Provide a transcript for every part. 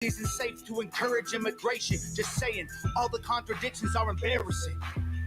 isn't safe to encourage immigration. Just saying, all the contradictions are embarrassing.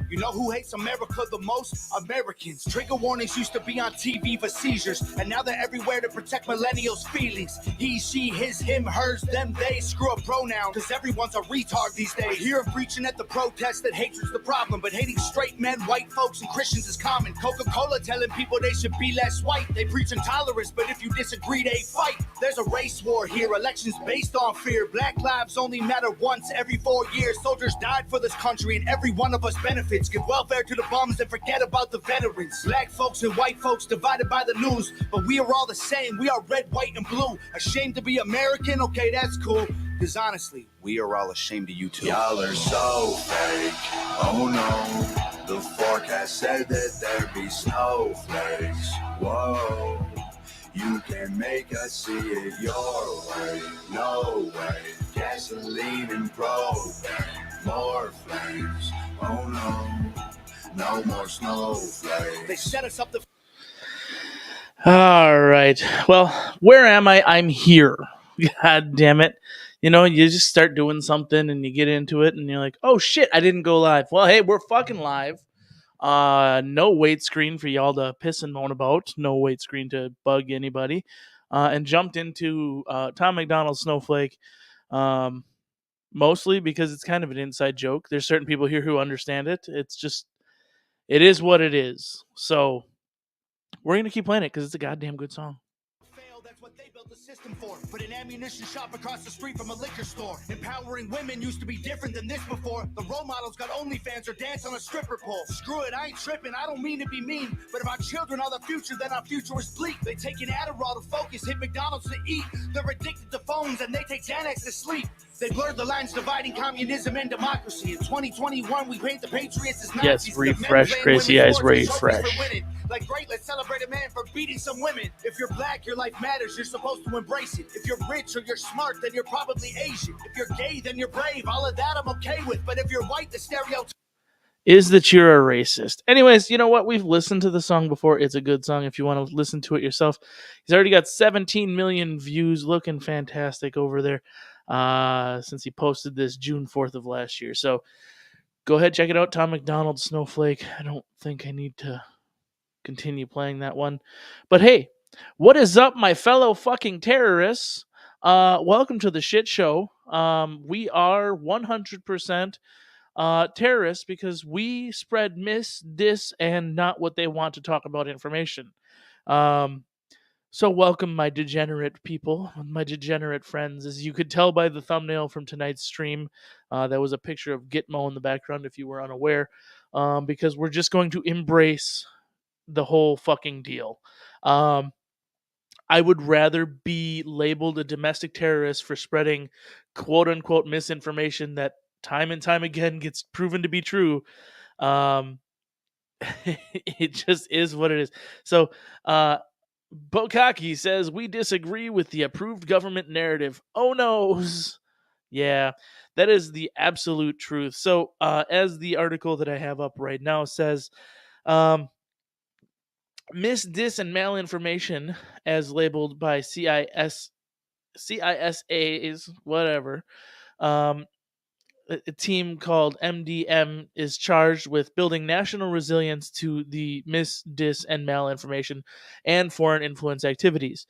You know who hates America the most? Americans. Trigger warnings used to be on TV for seizures, and now they're everywhere to protect millennials' feelings. He, she, his, him, hers, them, they. Screw a pronoun, cause everyone's a retard these days. I hear them preaching at the protest that hatred's the problem, but hating straight men, white folks, and Christians is common. Coca-Cola telling people they should be less white. They preach intolerance, but if you disagree, they fight. There's a race war here, elections based on fear. Black lives only matter once every 4 years. Soldiers died for this country, and every one of us benefits. Give welfare to the bums and forget about the veterans. Black folks and white folks divided by the news, but we are all the same. We are red, white, and blue. Ashamed to be American? Okay, that's cool. Because honestly, we are all ashamed of you too. Y'all are so fake. Oh no. The forecast said that there'd be snowflakes. Whoa. You can make us see it your way. No way. Gasoline and propane. More flames. Oh no. No more snowflakes. They set us up the... All right. Well, where am I? I'm here. God damn it. You know, you just start doing something and you get into it and you're like, oh shit, I didn't go live. Well, hey, we're fucking live. No wait screen for y'all to piss and moan about. No wait screen to bug anybody. And jumped into Tom McDonald's Snowflake. Mostly because it's kind of an inside joke. There's certain people here who understand it. It's just, it is what it is. So we're going to keep playing it because it's a goddamn good song. That's what they built the system for. Put an ammunition shop across the street from a liquor store. Empowering women used to be different than this before. The role models got OnlyFans or dance on a stripper pole. Screw it, I ain't tripping, I don't mean to be mean. But if our children are the future, then our future is bleak. They take an Adderall to focus, hit McDonald's to eat. They're addicted to phones and they take Xanax to sleep. They blurred the lines dividing communism and democracy. In 2021, we paint the patriots as Nazis. Yes, refresh, Crazy Eyes, refresh. Like, great, let's celebrate a man for beating some women. If you're black, your life matters, you're supposed to embrace it. If you're rich or you're smart, then you're probably Asian. If you're gay, then you're brave. All of that I'm okay with. But if you're white, the stereotype is that you're a racist. Anyways, you know what? We've listened to the song before. It's a good song if you want to listen to it yourself. He's already got 17 million views, looking fantastic over there since he posted this June 4th of last year. So go ahead, check it out. Tom McDonald, Snowflake. I don't think I need to continue playing that one. But hey, what is up, my fellow fucking terrorists? Welcome to the shit show. We are 100% terrorists because we spread dis, and not what they want to talk about information. So welcome, my degenerate people, my degenerate friends. As you could tell by the thumbnail from tonight's stream, there was a picture of Gitmo in the background if you were unaware, because we're just going to embrace the whole fucking deal. I would rather be labeled a domestic terrorist for spreading quote-unquote misinformation that time and time again gets proven to be true. It just is what it is. So, Bokaki says, we disagree with the approved government narrative. Oh noes. Yeah, that is the absolute truth. So, as the article that I have up right now says, dis, and malinformation, as labeled by CISAs, whatever, a team called MDM is charged with building national resilience to the dis, and malinformation and foreign influence activities.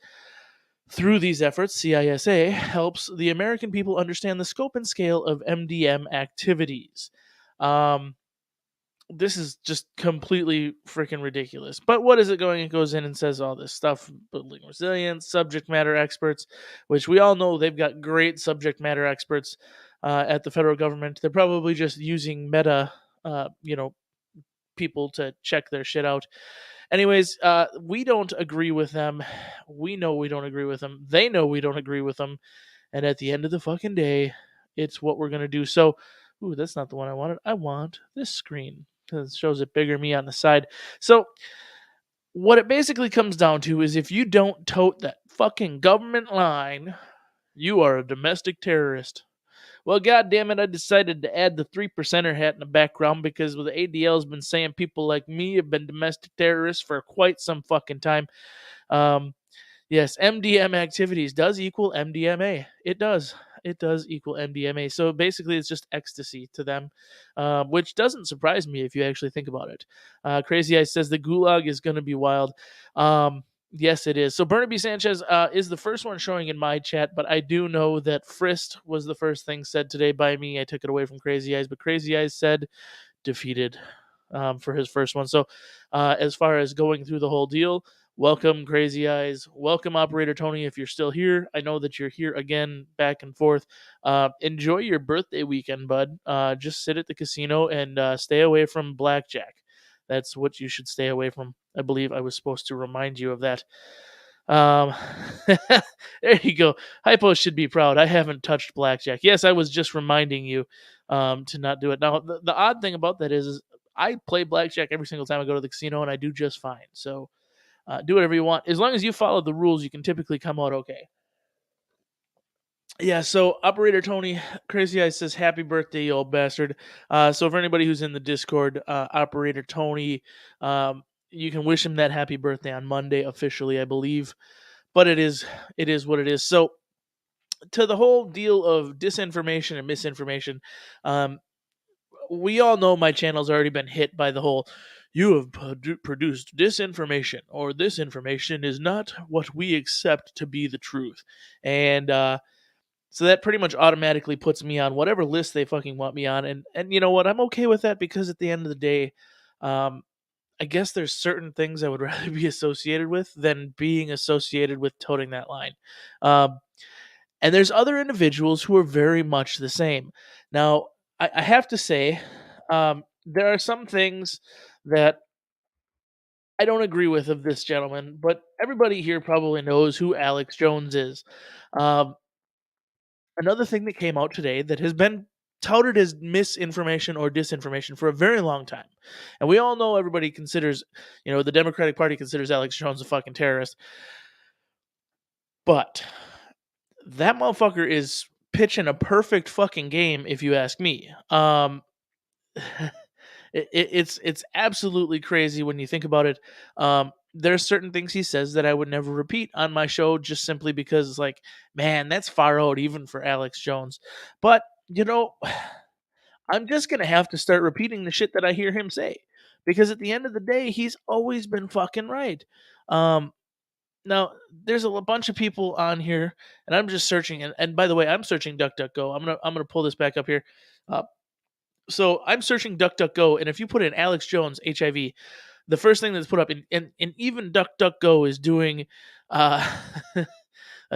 Through these efforts, CISA helps the American people understand the scope and scale of MDM activities. This is just completely freaking ridiculous. But what is it going? It goes in and says all this stuff, building resilience, subject matter experts, which we all know they've got great subject matter experts at the federal government. They're probably just using meta, people to check their shit out. Anyways, we don't agree with them. We know we don't agree with them. They know we don't agree with them. And at the end of the fucking day, it's what we're going to do. So, ooh, that's not the one I wanted. I want this screen. It shows it bigger me on the side. So what it basically comes down to is if you don't tote that fucking government line, you are a domestic terrorist. Well, goddamn it, I decided to add the 3%er hat in the background because the ADL has been saying people like me have been domestic terrorists for quite some fucking time. Yes, MDM activities does equal MDMA. It does. it does equal MDMA. So basically, it's just ecstasy to them, which doesn't surprise me if you actually think about it. Crazy Eyes says the gulag is going to be wild. Yes, it is. So Burnaby Sanchez is the first one showing in my chat, but I do know that Frist was the first thing said today by me. I took it away from Crazy Eyes, but Crazy Eyes said defeated for his first one. So as far as going through the whole deal, welcome Crazy Eyes. Welcome Operator Tony if you're still here. I know that you're here again, back and forth. Enjoy your birthday weekend, bud. Just sit at the casino and stay away from blackjack. That's what you should stay away from. I believe I was supposed to remind you of that. There you go. Hypo should be proud. I haven't touched blackjack. Yes, I was just reminding you to not do it. Now, the odd thing about that is I play blackjack every single time I go to the casino, and I do just fine. So do whatever you want. As long as you follow the rules, you can typically come out okay. Yeah, so Operator Tony, Crazy Eyes says, happy birthday, you old bastard. So for anybody who's in the Discord, Operator Tony, you can wish him that happy birthday on Monday officially, I believe. But it is what it is. So to the whole deal of disinformation and misinformation, we all know my channel's already been hit by the whole you have produced disinformation, or this information is not what we accept to be the truth. And so that pretty much automatically puts me on whatever list they fucking want me on. And you know what? I'm okay with that, because at the end of the day, I guess there's certain things I would rather be associated with than being associated with toting that line. And there's other individuals who are very much the same. Now, I have to say, there are some things that I don't agree with of this gentleman, but everybody here probably knows who Alex Jones is. Another thing that came out today that has been touted as misinformation or disinformation for a very long time. And we all know everybody considers, the Democratic Party considers Alex Jones a fucking terrorist. But that motherfucker is pitching a perfect fucking game, if you ask me. It's absolutely crazy when you think about it. There are certain things he says that I would never repeat on my show, just simply because it's like, man, that's far out even for Alex Jones. But, I'm just going to have to start repeating the shit that I hear him say, because at the end of the day, he's always been fucking right. Now, there's a bunch of people on here, and I'm just searching. And by the way, I'm searching DuckDuckGo. I'm gonna pull this back up here. So I'm searching DuckDuckGo, and if you put in Alex Jones HIV, the first thing that's put up, and even DuckDuckGo is doing a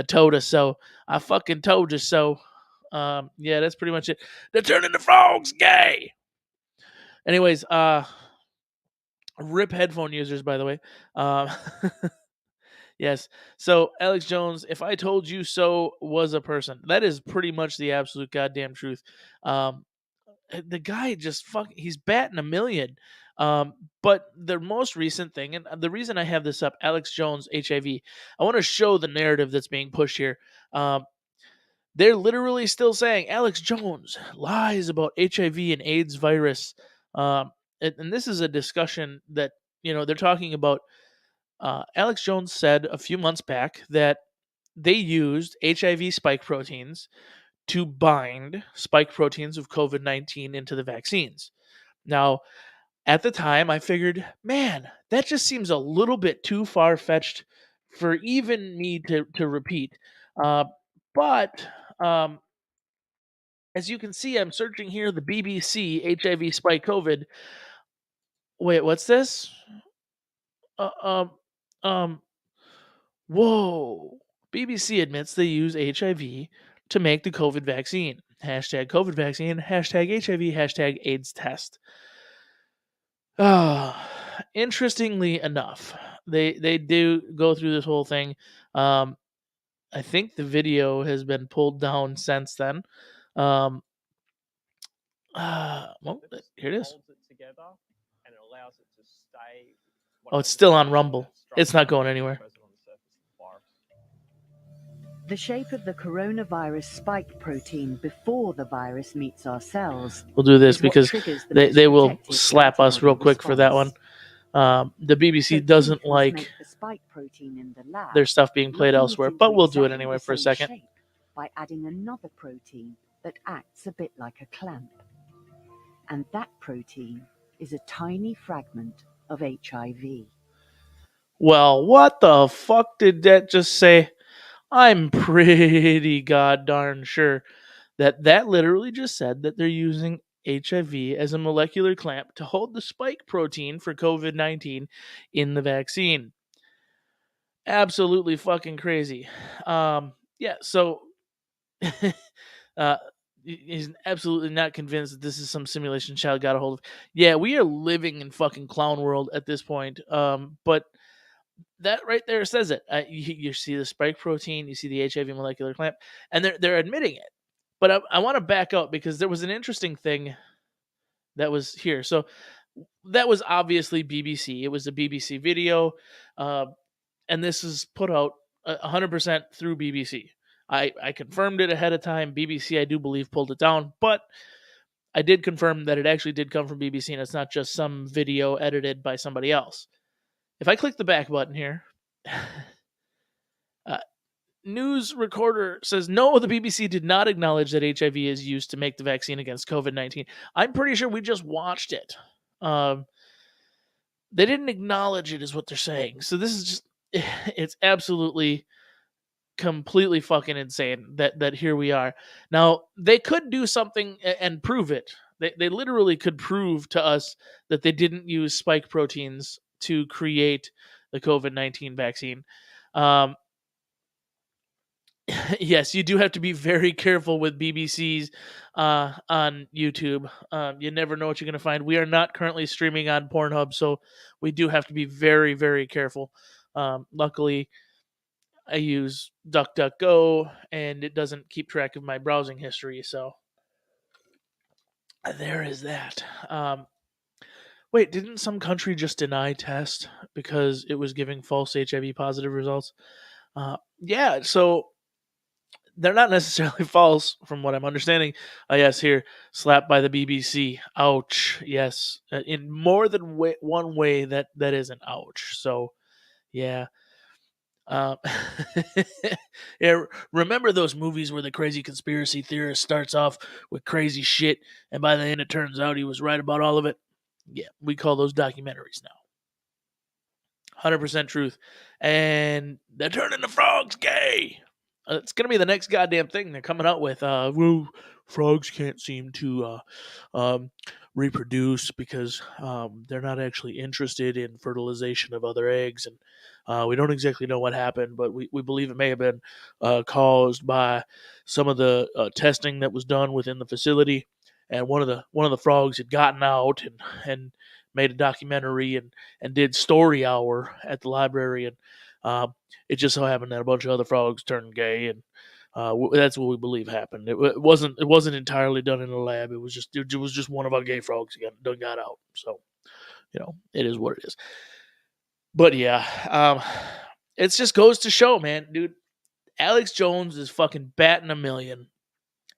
told us so. I fucking told you so. Yeah, that's pretty much it. They're turning the frogs gay. Anyways, rip headphone users, by the way. Yes. So Alex Jones, if I told you so, was a person. That is pretty much the absolute goddamn truth. The guy just he's batting a million. But the most recent thing, and the reason I have this up, Alex Jones, HIV, I want to show the narrative that's being pushed here. They're literally still saying Alex Jones lies about HIV and AIDS virus. And this is a discussion that, they're talking about. Alex Jones said a few months back that they used HIV spike proteins to bind spike proteins of COVID-19 into the vaccines. Now, at the time, I figured, man, that just seems a little bit too far-fetched for even me to repeat. But as you can see, I'm searching here the BBC HIV spike COVID. Wait, what's this? Whoa. BBC admits they use HIV to make the COVID vaccine. Hashtag COVID vaccine, hashtag HIV, hashtag AIDS test. Interestingly enough, they do go through this whole thing. I think the video has been pulled down since then. Well, here it is. Oh, it's still on Rumble. It's not going anywhere. The shape of the coronavirus spike protein before the virus meets our cells. We'll do this because they will slap us real quick for that one. The BBC doesn't like their stuff being played elsewhere, but we'll do it anyway for a second. by adding another protein that acts a bit like a clamp. And that protein is a tiny fragment of HIV. Well, what the fuck did that just say? I'm pretty goddamn sure that literally just said that they're using HIV as a molecular clamp to hold the spike protein for COVID-19 in the vaccine. Absolutely fucking crazy. Yeah, so he's absolutely not convinced that this is some simulation child got a hold of. Yeah, we are living in fucking clown world at this point. But that right there says it. You see the spike protein, you see the HIV molecular clamp, and they're admitting it. But I want to back up because there was an interesting thing that was here. So that was obviously BBC. It was a BBC video, and this is put out 100% through BBC. I confirmed it ahead of time. BBC, I do believe, pulled it down, but I did confirm that it actually did come from BBC, and it's not just some video edited by somebody else. If I click the back button here, news recorder says, no, the BBC did not acknowledge that HIV is used to make the vaccine against COVID-19. I'm pretty sure we just watched it. They didn't acknowledge it is what they're saying. So this is just, it's absolutely completely fucking insane that here we are. Now, they could do something and prove it. They literally could prove to us that they didn't use spike proteins to create the COVID-19 vaccine. Yes, you do have to be very careful with BBCs on YouTube. You never know what you're going to find. We are not currently streaming on Pornhub, so we do have to be very, very careful. Luckily, I use DuckDuckGo, and it doesn't keep track of my browsing history, so there is that. Wait, didn't some country just deny test because it was giving false HIV positive results? Yeah, so they're not necessarily false from what I'm understanding. Yes, here, slapped by the BBC. Ouch. Yes. In more than one way, that is an ouch. So, yeah. Yeah, remember those movies where the crazy conspiracy theorist starts off with crazy shit, and by the end it turns out he was right about all of it? Yeah, we call those documentaries now. 100% truth. And they're turning the frogs gay. It's going to be the next goddamn thing they're coming out with. Well, frogs can't seem to reproduce because they're not actually interested in fertilization of other eggs. And we don't exactly know what happened, but we believe it may have been caused by some of the testing that was done within the facility. And one of the frogs had gotten out and made a documentary and did story hour at the library, and it just so happened that a bunch of other frogs turned gay, and that's what we believe happened. It wasn't entirely done in a lab. It was just one of our gay frogs got out. So it is what it is. But yeah, it just goes to show, man, dude. Alex Jones is fucking batting a million,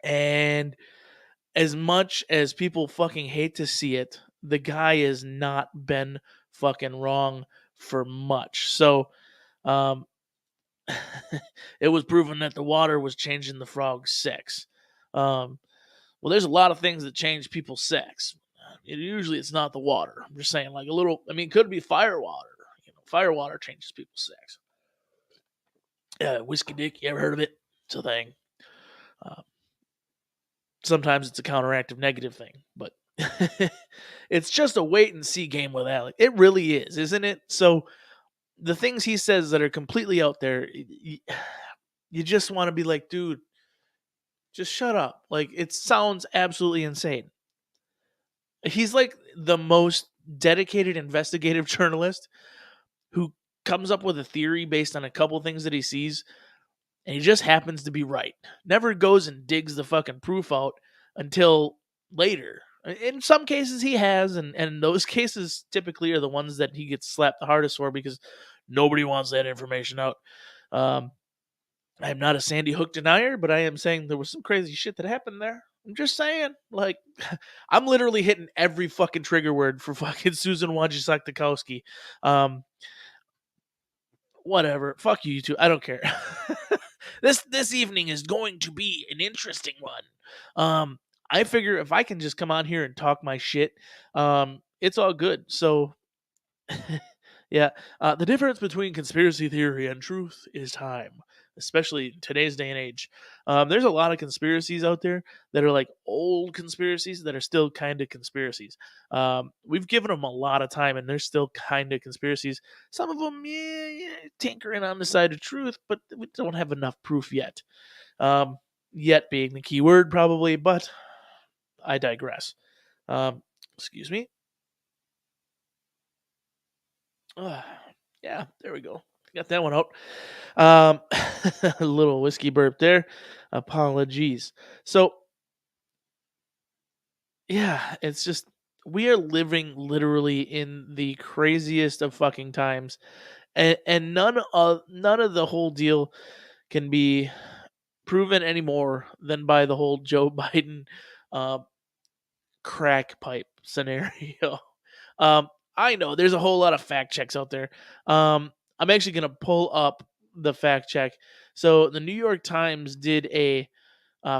and as much as people fucking hate to see it, the guy has not been fucking wrong for much. So, it was proven that the water was changing the frog's sex. Well, there's a lot of things that change people's sex. Usually it's not the water. I'm just saying, like a little, I mean, it could be fire water. Fire water changes people's sex. Whiskey dick, you ever heard of it? It's a thing. Sometimes it's a counteractive negative thing, but it's just a wait and see game with Alex. It really is, isn't it? So the things he says that are completely out there, you just want to be like, dude, just shut up. Like, it sounds absolutely insane. He's like the most dedicated investigative journalist who comes up with a theory based on a couple things that he sees, and he just happens to be right. Never goes and digs the fucking proof out until later. In some cases he has, and those cases typically are the ones that he gets slapped the hardest for because nobody wants that information out. I am not a Sandy Hook denier, but I am saying there was some crazy shit that happened there. I'm just saying, like, I'm literally hitting every fucking trigger word for fucking Susan Wojciechowski. whatever. Fuck you two. I don't care. This evening is going to be an interesting one. I figure if I can just come on here and talk my shit, it's all good. So yeah, the difference between conspiracy theory and truth is time, especially in today's day and age. There's a lot of conspiracies out there that are like old conspiracies that are still kind of conspiracies. We've given them a lot of time, and they're still kind of conspiracies. Some of them, tinkering on the side of truth, but we don't have enough proof yet. Um, yet being the key word, probably, but I digress. Excuse me. Yeah, there we go. Got that one out. A little whiskey burp there. Apologies. So, yeah, it's just we are living literally in the craziest of fucking times, and none of the whole deal can be proven any more than by the whole Joe Biden uh, crack pipe scenario. Um, I know there's a whole lot of fact checks out there. I'm actually gonna pull up the fact check. So the New York Times did a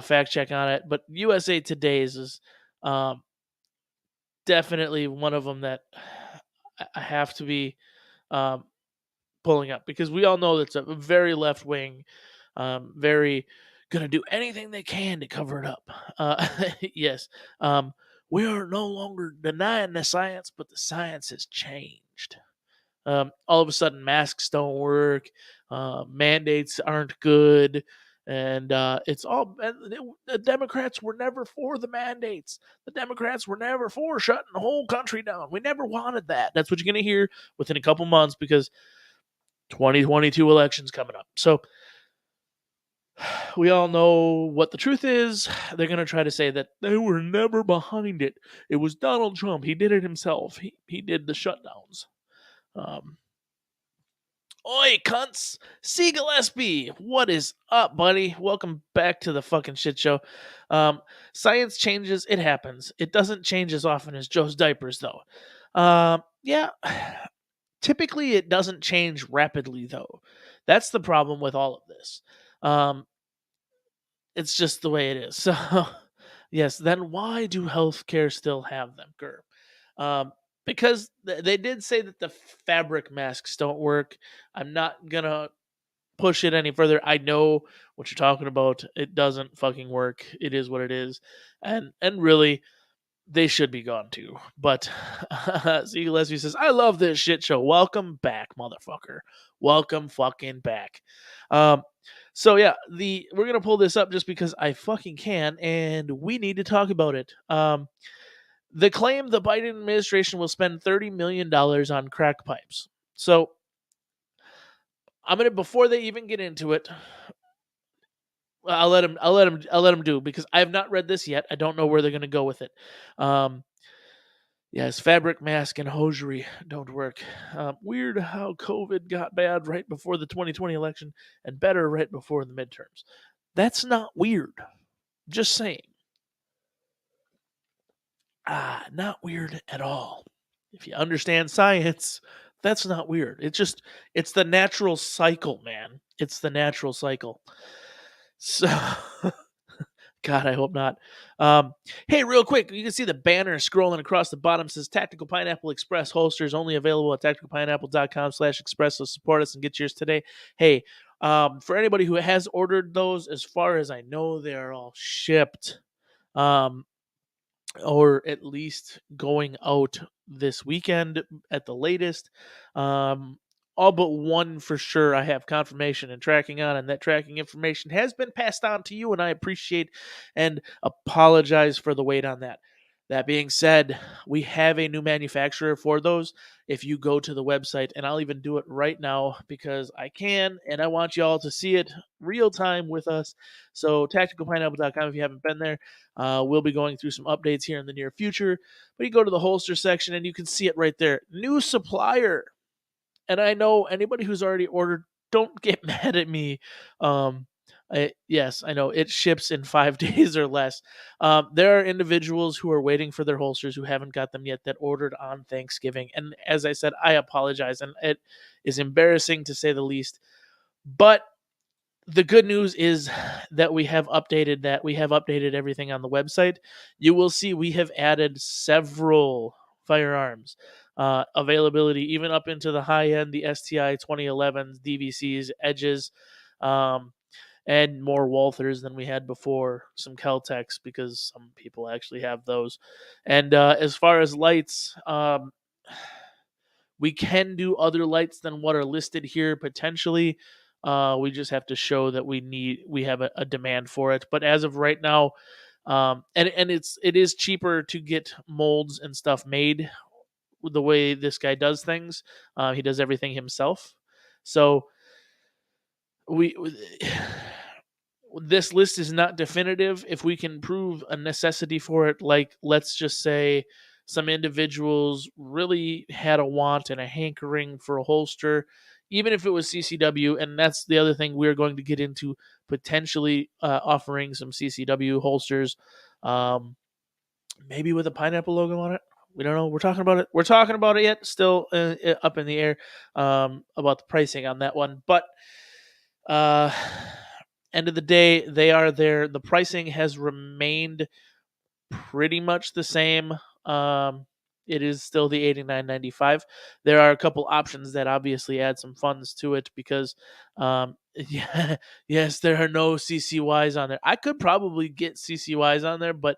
fact check on it, but USA Today's is um, definitely one of them that I have to be um, pulling up because we all know that's a very left wing, very gonna do anything they can to cover it up. Yes, um, we are no longer denying the science, but the science has changed. All of a sudden, masks don't work, mandates aren't good, and it's all. And the Democrats were never for the mandates. The Democrats were never for shutting the whole country down. We never wanted that. That's what you're going to hear within a couple months because 2022 elections coming up. So we all know what the truth is. They're going to try to say that they were never behind it. It was Donald Trump. He did it himself. He did the shutdowns. Oi, cunts! Siegel SB, what is up, buddy? Welcome back to the fucking shit show. Science changes, it happens. It doesn't change as often as Joe's diapers, though. Yeah, typically it doesn't change rapidly, though. That's the problem with all of this. It's just the way it is. So, yes, then why do healthcare still have them, Gerb? Because they did say that the fabric masks don't work. I'm not gonna push it any further. I know what you're talking about. It doesn't fucking work. It is what it is, and really, they should be gone too. But see, Leslie says, "I love this shit show. Welcome back, motherfucker. Welcome fucking back." So yeah, we're gonna pull this up just because I fucking can, and we need to talk about it. The claim the Biden administration will spend $30 million on crack pipes. So I'm gonna before they even get into it, I'll let them do because I have not read this yet. I don't know where they're gonna go with it. Yes, fabric mask and hosiery don't work. Weird how COVID got bad right before the 2020 election and better right before the midterms. That's not weird. Just saying. Not weird at all. If you understand science, that's not weird. It's the natural cycle, man. It's the natural cycle. So, God, I hope not. Hey, real quick, you can see the banner scrolling across the bottom says Tactical Pineapple Express holsters only available at tacticalpineapple.com/express. So support us and get yours today. Hey, for anybody who has ordered those, as far as I know, they are all shipped. Or at least going out this weekend at the latest. All but one for sure I have confirmation and tracking on, and that tracking information has been passed on to you, and I appreciate and apologize for the wait on that. That being said, we have a new manufacturer for those. If you go to the website, and I'll even do it right now because I can, and I want you all to see it real time with us. So tacticalpineapple.com if you haven't been there. We'll be going through some updates here in the near future. But you go to the holster section and you can see it right there. New supplier. And I know anybody who's already ordered, don't get mad at me. Yes, I know it ships in 5 days or less. There are individuals who are waiting for their holsters who haven't got them yet that ordered on Thanksgiving. And as I said, I apologize, and it is embarrassing to say the least. But the good news is that we have updated that. We have updated everything on the website. You will see we have added several firearms availability, even up into the high end, the STI 2011s, DVCs, Edges. And more Walthers than we had before, some Keltecs, because some people actually have those. And as far as lights, we can do other lights than what are listed here potentially. We just have to show that we have a demand for it. But as of right now, and it is cheaper to get molds and stuff made the way this guy does things. He does everything himself. So we this list is not definitive. If we can prove a necessity for it, like let's just say some individuals really had a want and a hankering for a holster, even if it was CCW, and that's the other thing we're going to get into, potentially offering some CCW holsters, maybe with a pineapple logo on it. We don't know. We're talking about it. We're talking about it yet. Still up in the air about the pricing on that one. But end of the day, they are there. The pricing has remained pretty much the same. It is still the $89.95. There are a couple options that obviously add some funds to it because, yes, there are no CCYs on there. I could probably get CCYs on there, but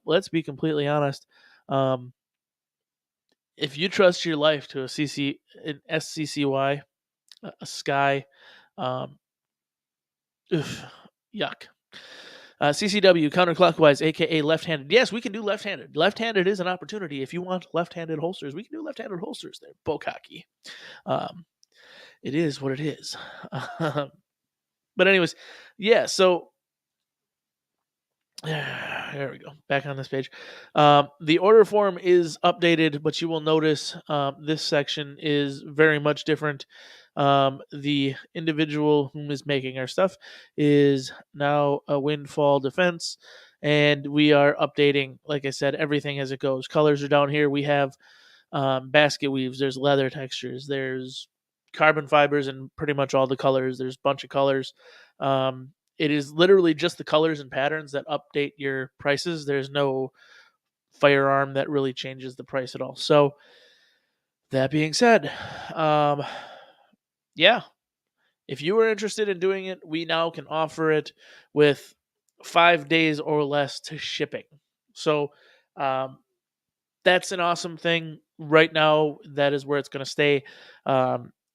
let's be completely honest. If you trust your life to an SCCY, a Sky, yuck. CCW, counterclockwise, aka left-handed. Yes, we can do left-handed. Left-handed is an opportunity. If you want left-handed holsters, we can do left-handed holsters there. Bokaki. It is what it is. But anyways, yeah, so there we go. Back on this page. The order form is updated, but you will notice this section is very much different. The individual whom is making our stuff is now a Windfall Defense, and we are updating, like I said, everything as it goes. Colors are down here. We have basket weaves. There's leather textures. There's carbon fibers and pretty much all the colors. There's a bunch of colors. It is literally just the colors and patterns that update your prices. There's no firearm that really changes the price at all. So that being said, yeah, if you are interested in doing it, we now can offer it with 5 days or less to shipping. So that's an awesome thing. Right now, that is where it's going to stay.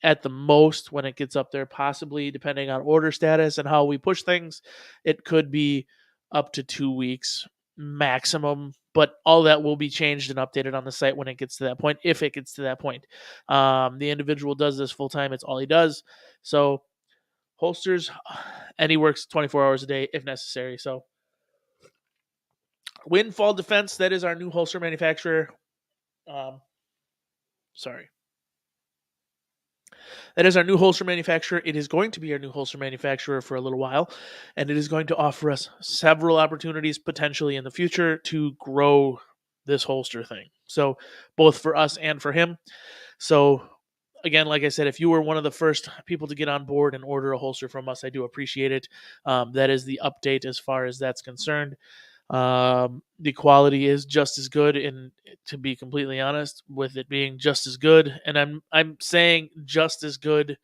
At the most, when it gets up there, possibly depending on order status and how we push things, it could be up to 2 weeks maximum. But all that will be changed and updated on the site when it gets to that point, if it gets to that point. The individual does this full time. It's all he does. So holsters, and he works 24 hours a day if necessary. So Windfall Defense, that is our new holster manufacturer. That is our new holster manufacturer. It is going to be our new holster manufacturer for a little while, and it is going to offer us several opportunities potentially in the future to grow this holster thing. So both for us and for him. So again, like I said, if you were one of the first people to get on board and order a holster from us, I do appreciate it. That is the update as far as that's concerned. The quality is just as good, and to be completely honest, with it being just as good, and I'm saying just as good,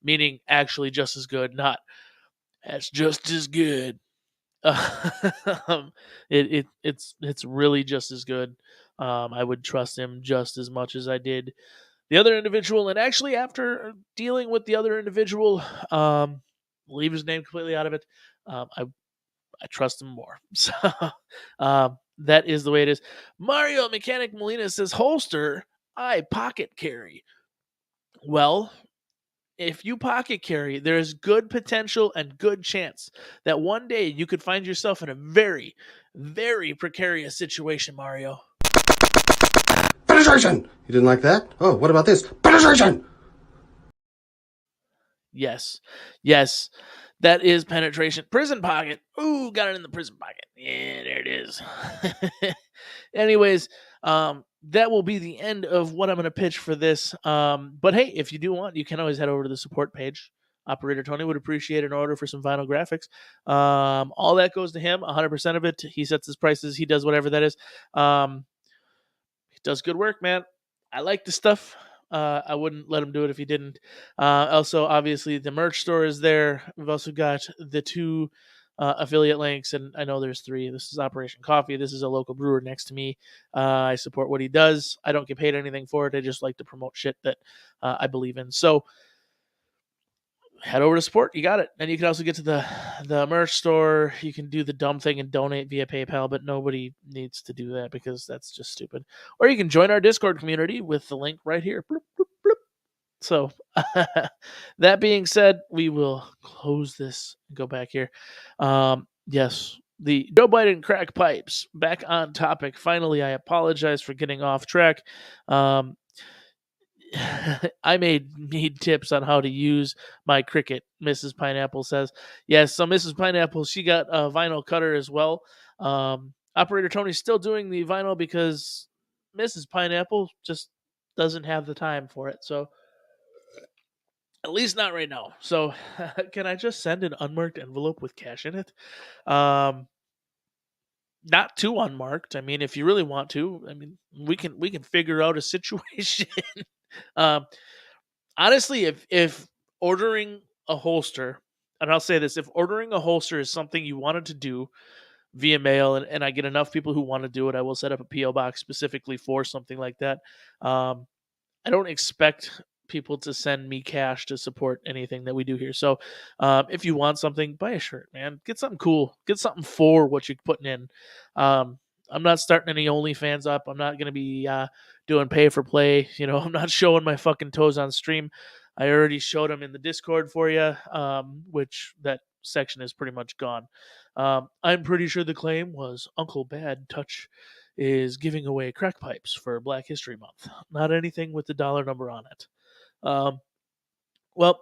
meaning actually just as good, not that's just as good. It's really just as good. I would trust him just as much as I did the other individual, and actually after dealing with the other individual, leave his name completely out of it. I trust him more. So that is the way it is. Mario Mechanic Molina says, holster, I pocket carry. Well, if you pocket carry, there is good potential and good chance that one day you could find yourself in a very, very precarious situation, Mario. Penetration! You didn't like that? Oh, what about this? Penetration! Yes. That is penetration. Prison pocket. Ooh, got it in the prison pocket. Yeah, there it is. Anyways, that will be the end of what I'm going to pitch for this. But hey, if you do want, you can always head over to the support page. Operator Tony would appreciate an order for some vinyl graphics. All that goes to him, 100% of it. He sets his prices. He does whatever that is. He does good work, man. I like the stuff. I wouldn't let him do it if he didn't. Also, obviously, the merch store is there. We've also got the 2 affiliate links, and I know there's 3. This is Operation Coffee. This is a local brewer next to me. I support what he does. I don't get paid anything for it. I just like to promote shit that I believe in. So head over to support. You got it. And you can also get to the merch store. You can do the dumb thing and donate via PayPal, but nobody needs to do that because that's just stupid. Or you can join our Discord community with the link right here. Bloop, bloop, bloop. So that being said, we will close this and go back here. Yes, the Joe Biden crack pipes back on topic. Finally, I apologize for getting off track. I need tips on how to use my Cricut, Mrs. Pineapple says. Yes, so Mrs. Pineapple, she got a vinyl cutter as well. Operator Tony's still doing the vinyl because Mrs. Pineapple just doesn't have the time for it. So, at least not right now. So, can I just send an unmarked envelope with cash in it? Not too unmarked. I mean, if you really want to, I mean, we can figure out a situation. Honestly, if ordering a holster, and I'll say this, if ordering a holster is something you wanted to do via mail, and I get enough people who want to do it, I will set up a P.O. box specifically for something like that. I don't expect people to send me cash to support anything that we do here. So if you want something, buy a shirt, man. Get something cool. Get something for what you're putting in. I'm not starting any OnlyFans up. I'm not going to be doing pay for play. You know, I'm not showing my fucking toes on stream. I already showed them in the Discord for you, which that section is pretty much gone. I'm pretty sure the claim was Uncle Bad Touch is giving away crack pipes for Black History Month. Not anything with the dollar number on it. Well,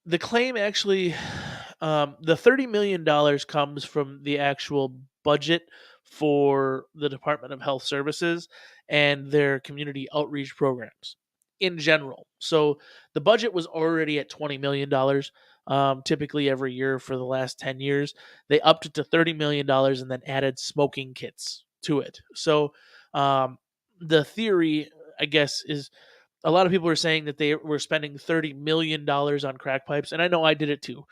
the claim actually, the $30 million comes from the actual budget for the Department of Health Services and their community outreach programs in general. So the budget was already at $20 million. Typically every year for the last 10 years. They upped it to $30 million and then added smoking kits to it. So the theory, I guess, is a lot of people are saying that they were spending $30 million on crack pipes. And I know I did it too.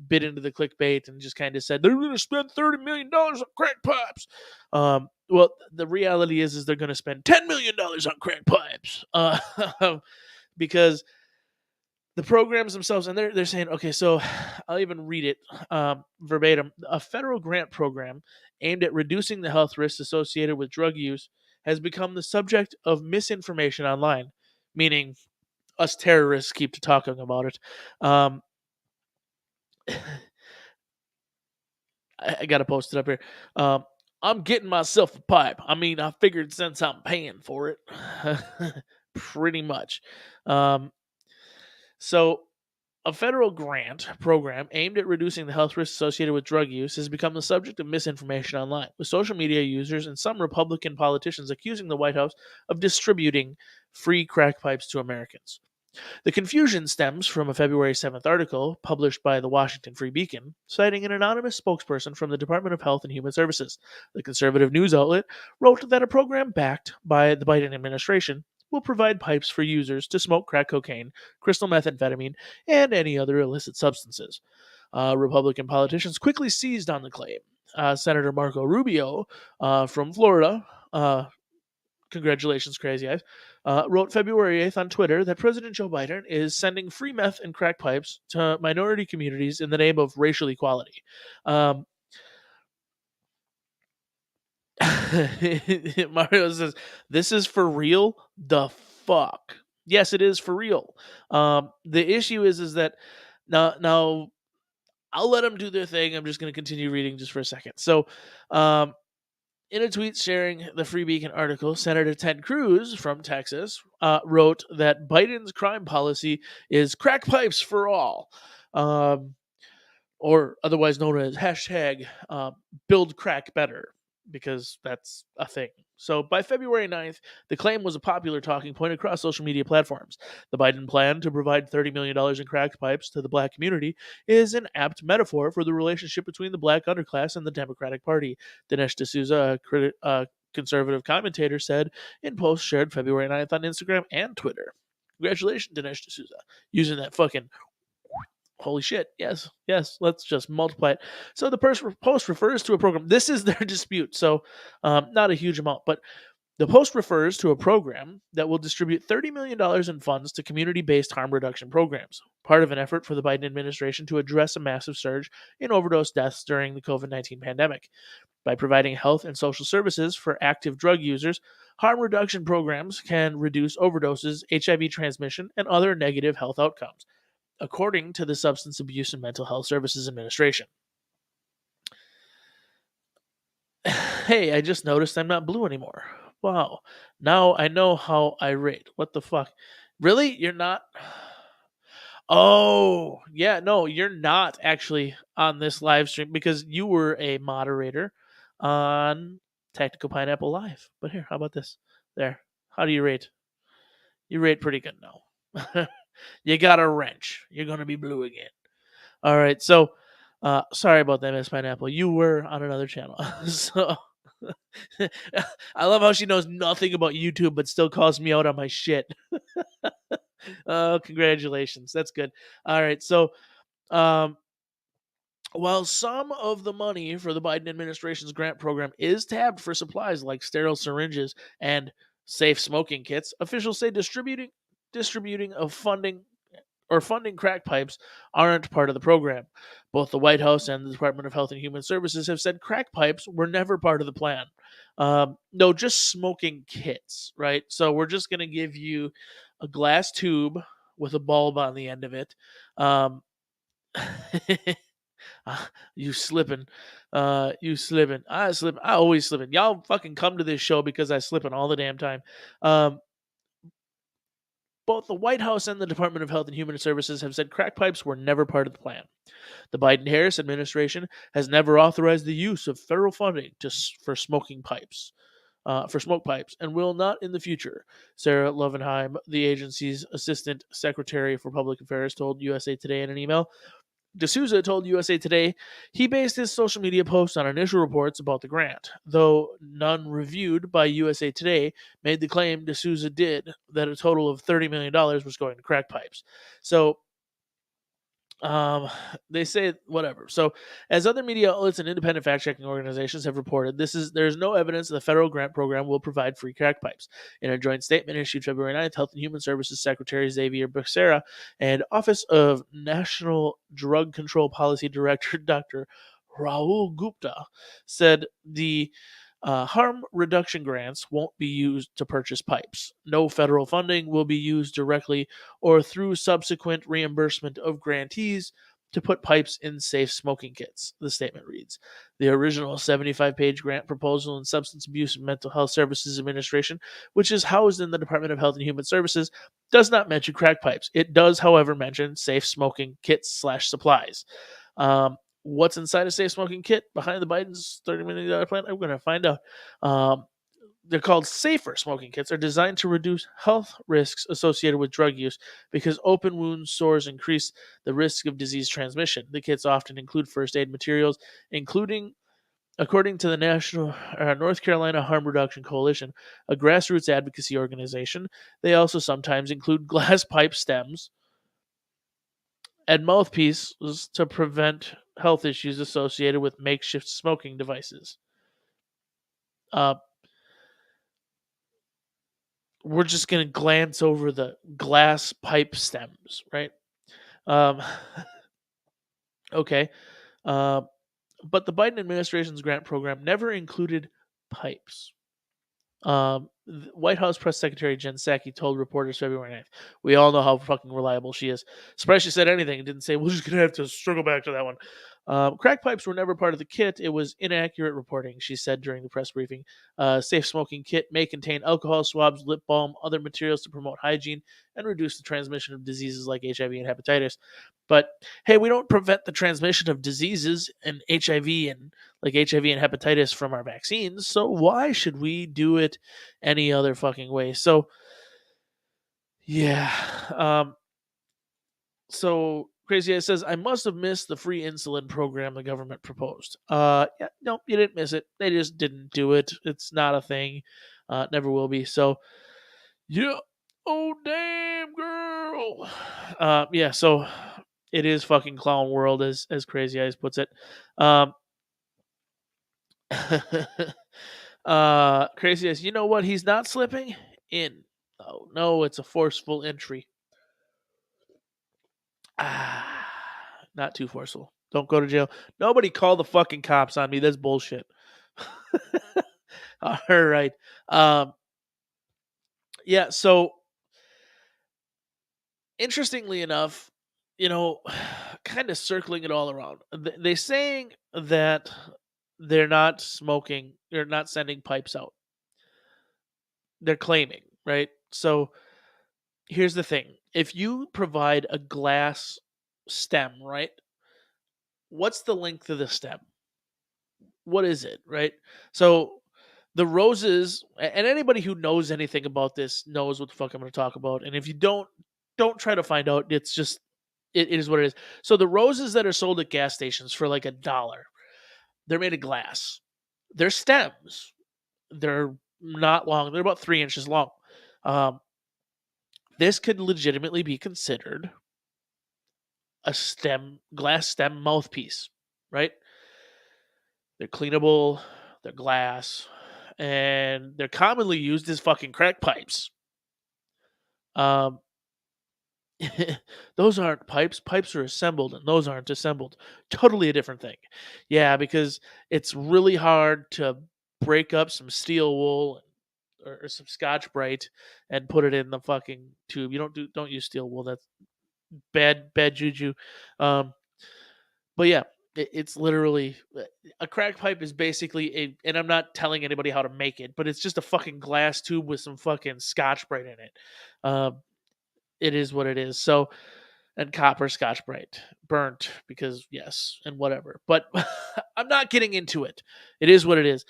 Bit into the clickbait and just kind of said, they're going to spend $30 million on crack pipes. Well, the reality is they're going to spend $10 million on crack pipes. Because the programs themselves, and they're saying, okay, so I'll even read it verbatim. A federal grant program aimed at reducing the health risks associated with drug use has become the subject of misinformation online, meaning us terrorists keep talking about it. I got to post it up here. I'm getting myself a pipe. I mean, I figured since I'm paying for it, pretty much. So, a federal grant program aimed at reducing the health risks associated with drug use has become the subject of misinformation online, with social media users and some Republican politicians accusing the White House of distributing free crack pipes to Americans. The confusion stems from a February 7th article published by the Washington Free Beacon, citing an anonymous spokesperson from the Department of Health and Human Services. The conservative news outlet wrote that a program backed by the Biden administration will provide pipes for users to smoke crack cocaine, crystal methamphetamine, and any other illicit substances. Republican politicians quickly seized on the claim. Senator Marco Rubio from Florida, congratulations, Crazy Eyes, wrote February 8th on Twitter that President Joe Biden is sending free meth and crack pipes to minority communities in the name of racial equality. Mario says, this is for real? The fuck? Yes, it is for real. The issue is that now I'll let them do their thing. I'm just going to continue reading just for a second. So, in a tweet sharing the Free Beacon article, Senator Ted Cruz from Texas wrote that Biden's crime policy is crack pipes for all. or otherwise known as hashtag build crack better, because that's a thing. So by February 9th, the claim was a popular talking point across social media platforms. The Biden plan to provide $30 million in crack pipes to the black community is an apt metaphor for the relationship between the black underclass and the Democratic Party. Dinesh D'Souza, a conservative commentator, said in posts shared February 9th on Instagram and Twitter. Congratulations, Dinesh D'Souza, using that fucking holy shit. Yes, let's just multiply it. So the post refers to a program. This is their dispute, so not a huge amount, but the post refers to a program that will distribute $30 million in funds to community-based harm reduction programs, part of an effort for the Biden administration to address a massive surge in overdose deaths during the COVID-19 pandemic. By providing health and social services for active drug users, harm reduction programs can reduce overdoses, HIV transmission, and other negative health outcomes, according to the Substance Abuse and Mental Health Services Administration. Hey, I just noticed I'm not blue anymore. Wow. Now I know how I rate. What the fuck? Really? You're not? Oh, yeah, no, you're not actually on this live stream because you were a moderator on Tactical Pineapple Live. But here, how about this? There. How do you rate? You rate pretty good now. You got a wrench. You're going to be blue again. All right, so sorry about that, Miss Pineapple. You were on another channel. So I love how she knows nothing about YouTube but still calls me out on my shit. Oh, congratulations. That's good. All right, so while some of the money for the Biden administration's grant program is tabbed for supplies like sterile syringes and safe smoking kits, officials say distributing of funding crack pipes aren't part of the program. Both the White House and the Department of Health and Human Services have said crack pipes were never part of the plan. No, just smoking kits, right? So we're just going to give you a glass tube with a bulb on the end of it. You slipping. You slipping. I slip. I always slipping. Y'all fucking come to this show because I slipping all the damn time. Both the White House and the Department of Health and Human Services have said crack pipes were never part of the plan. The Biden-Harris administration has never authorized the use of federal funding for smoke pipes, and will not in the future. Sarah Lovenheim, the agency's assistant secretary for public affairs, told USA Today in an email. D'Souza told USA Today he based his social media posts on initial reports about the grant, though none reviewed by USA Today made the claim D'Souza did that a total of $30 million was going to crack pipes. So they say whatever. So, as other media outlets and independent fact-checking organizations have reported, there's no evidence that the federal grant program will provide free crack pipes. In a joint statement issued February 9th, Health and Human Services Secretary Xavier Becerra and Office of National Drug Control Policy Director Dr. Rahul Gupta said the harm reduction grants won't be used to purchase pipes. No federal funding will be used directly or through subsequent reimbursement of grantees to put pipes in safe smoking kits, the statement reads. The original 75-page grant proposal in Substance Abuse and Mental Health Services Administration, which is housed in the Department of Health and Human Services, does not mention crack pipes. It does, however, mention safe smoking kits/supplies. What's inside a safe smoking kit behind the Biden's $30 million plan? I'm going to find out. They're called safer smoking kits. Are designed to reduce health risks associated with drug use because open wounds, sores increase the risk of disease transmission. The kits often include first aid materials, including, according to the National North Carolina Harm Reduction Coalition, a grassroots advocacy organization. They also sometimes include glass pipe stems and mouthpieces to prevent health issues associated with makeshift smoking devices. We're just going to glance over the glass pipe stems, right? Okay. But the Biden administration's grant program never included pipes. White House Press Secretary Jen Psaki told reporters February 9th, we all know how fucking reliable she is. Surprised she said anything and didn't say, we're just going to have to circle back to that one. Crack pipes were never part of the kit. It was inaccurate reporting, she said during the press briefing. Safe smoking kit may contain alcohol, swabs, lip balm, other materials to promote hygiene and reduce the transmission of diseases like HIV and hepatitis. But hey, we don't prevent the transmission of diseases and HIV and hepatitis from our vaccines. So why should we do it any other fucking way? So yeah. So Crazy Eye says, I must have missed the free insulin program the government proposed. Yeah, no, you didn't miss it. They just didn't do it. It's not a thing. Never will be. So, yeah. Oh, damn, girl. Yeah, so it is fucking clown world, as Crazy Eyes puts it. Crazy Eyes, you know what? He's not slipping in. Oh, no, it's a forceful entry. Not too forceful. Don't go to jail. Nobody call the fucking cops on me. That's bullshit. All right. Yeah, so interestingly enough, kind of circling it all around. They saying that they're not smoking, they're not sending pipes out. They're claiming, right? So here's the thing. If you provide a glass stem, right? What's the length of the stem? What is it, right? So the roses, and anybody who knows anything about this knows what the fuck I'm going to talk about. And if you don't try to find out. It's just it is what it is. So the roses that are sold at gas stations for like $1, they're made of glass. They're stems. They're not long. They're about 3 inches long. This could legitimately be considered a glass stem mouthpiece, right? They're cleanable, they're glass, and they're commonly used as fucking crack pipes. Those aren't pipes. Pipes are assembled, and those aren't assembled. Totally a different thing. Yeah, because it's really hard to break up some steel wool or some Scotch Brite and put it in the fucking tube. You don't use steel wool. That's bad juju. But yeah, it's literally a crack pipe is basically and I'm not telling anybody how to make it, but it's just a fucking glass tube with some fucking Scotch Brite in it. It is what it is. So, and copper Scotch Brite burnt because yes, and whatever. But I'm not getting into it. It is what it is.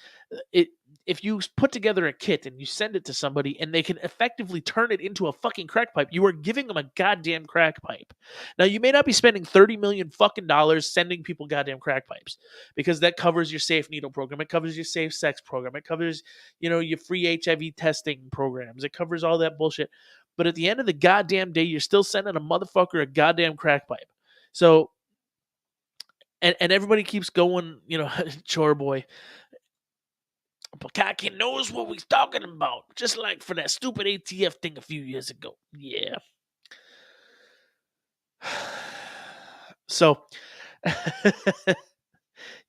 If you put together a kit and you send it to somebody and they can effectively turn it into a fucking crack pipe, you are giving them a goddamn crack pipe. Now you may not be spending $30 million fucking dollars sending people goddamn crack pipes because that covers your safe needle program, it covers your safe sex program, it covers your free HIV testing programs, it covers all that bullshit. But at the end of the goddamn day, you're still sending a motherfucker a goddamn crack pipe. So, and everybody keeps going, chore boy. Bukaki knows what we're talking about. Just like for that stupid ATF thing a few years ago. Yeah. So,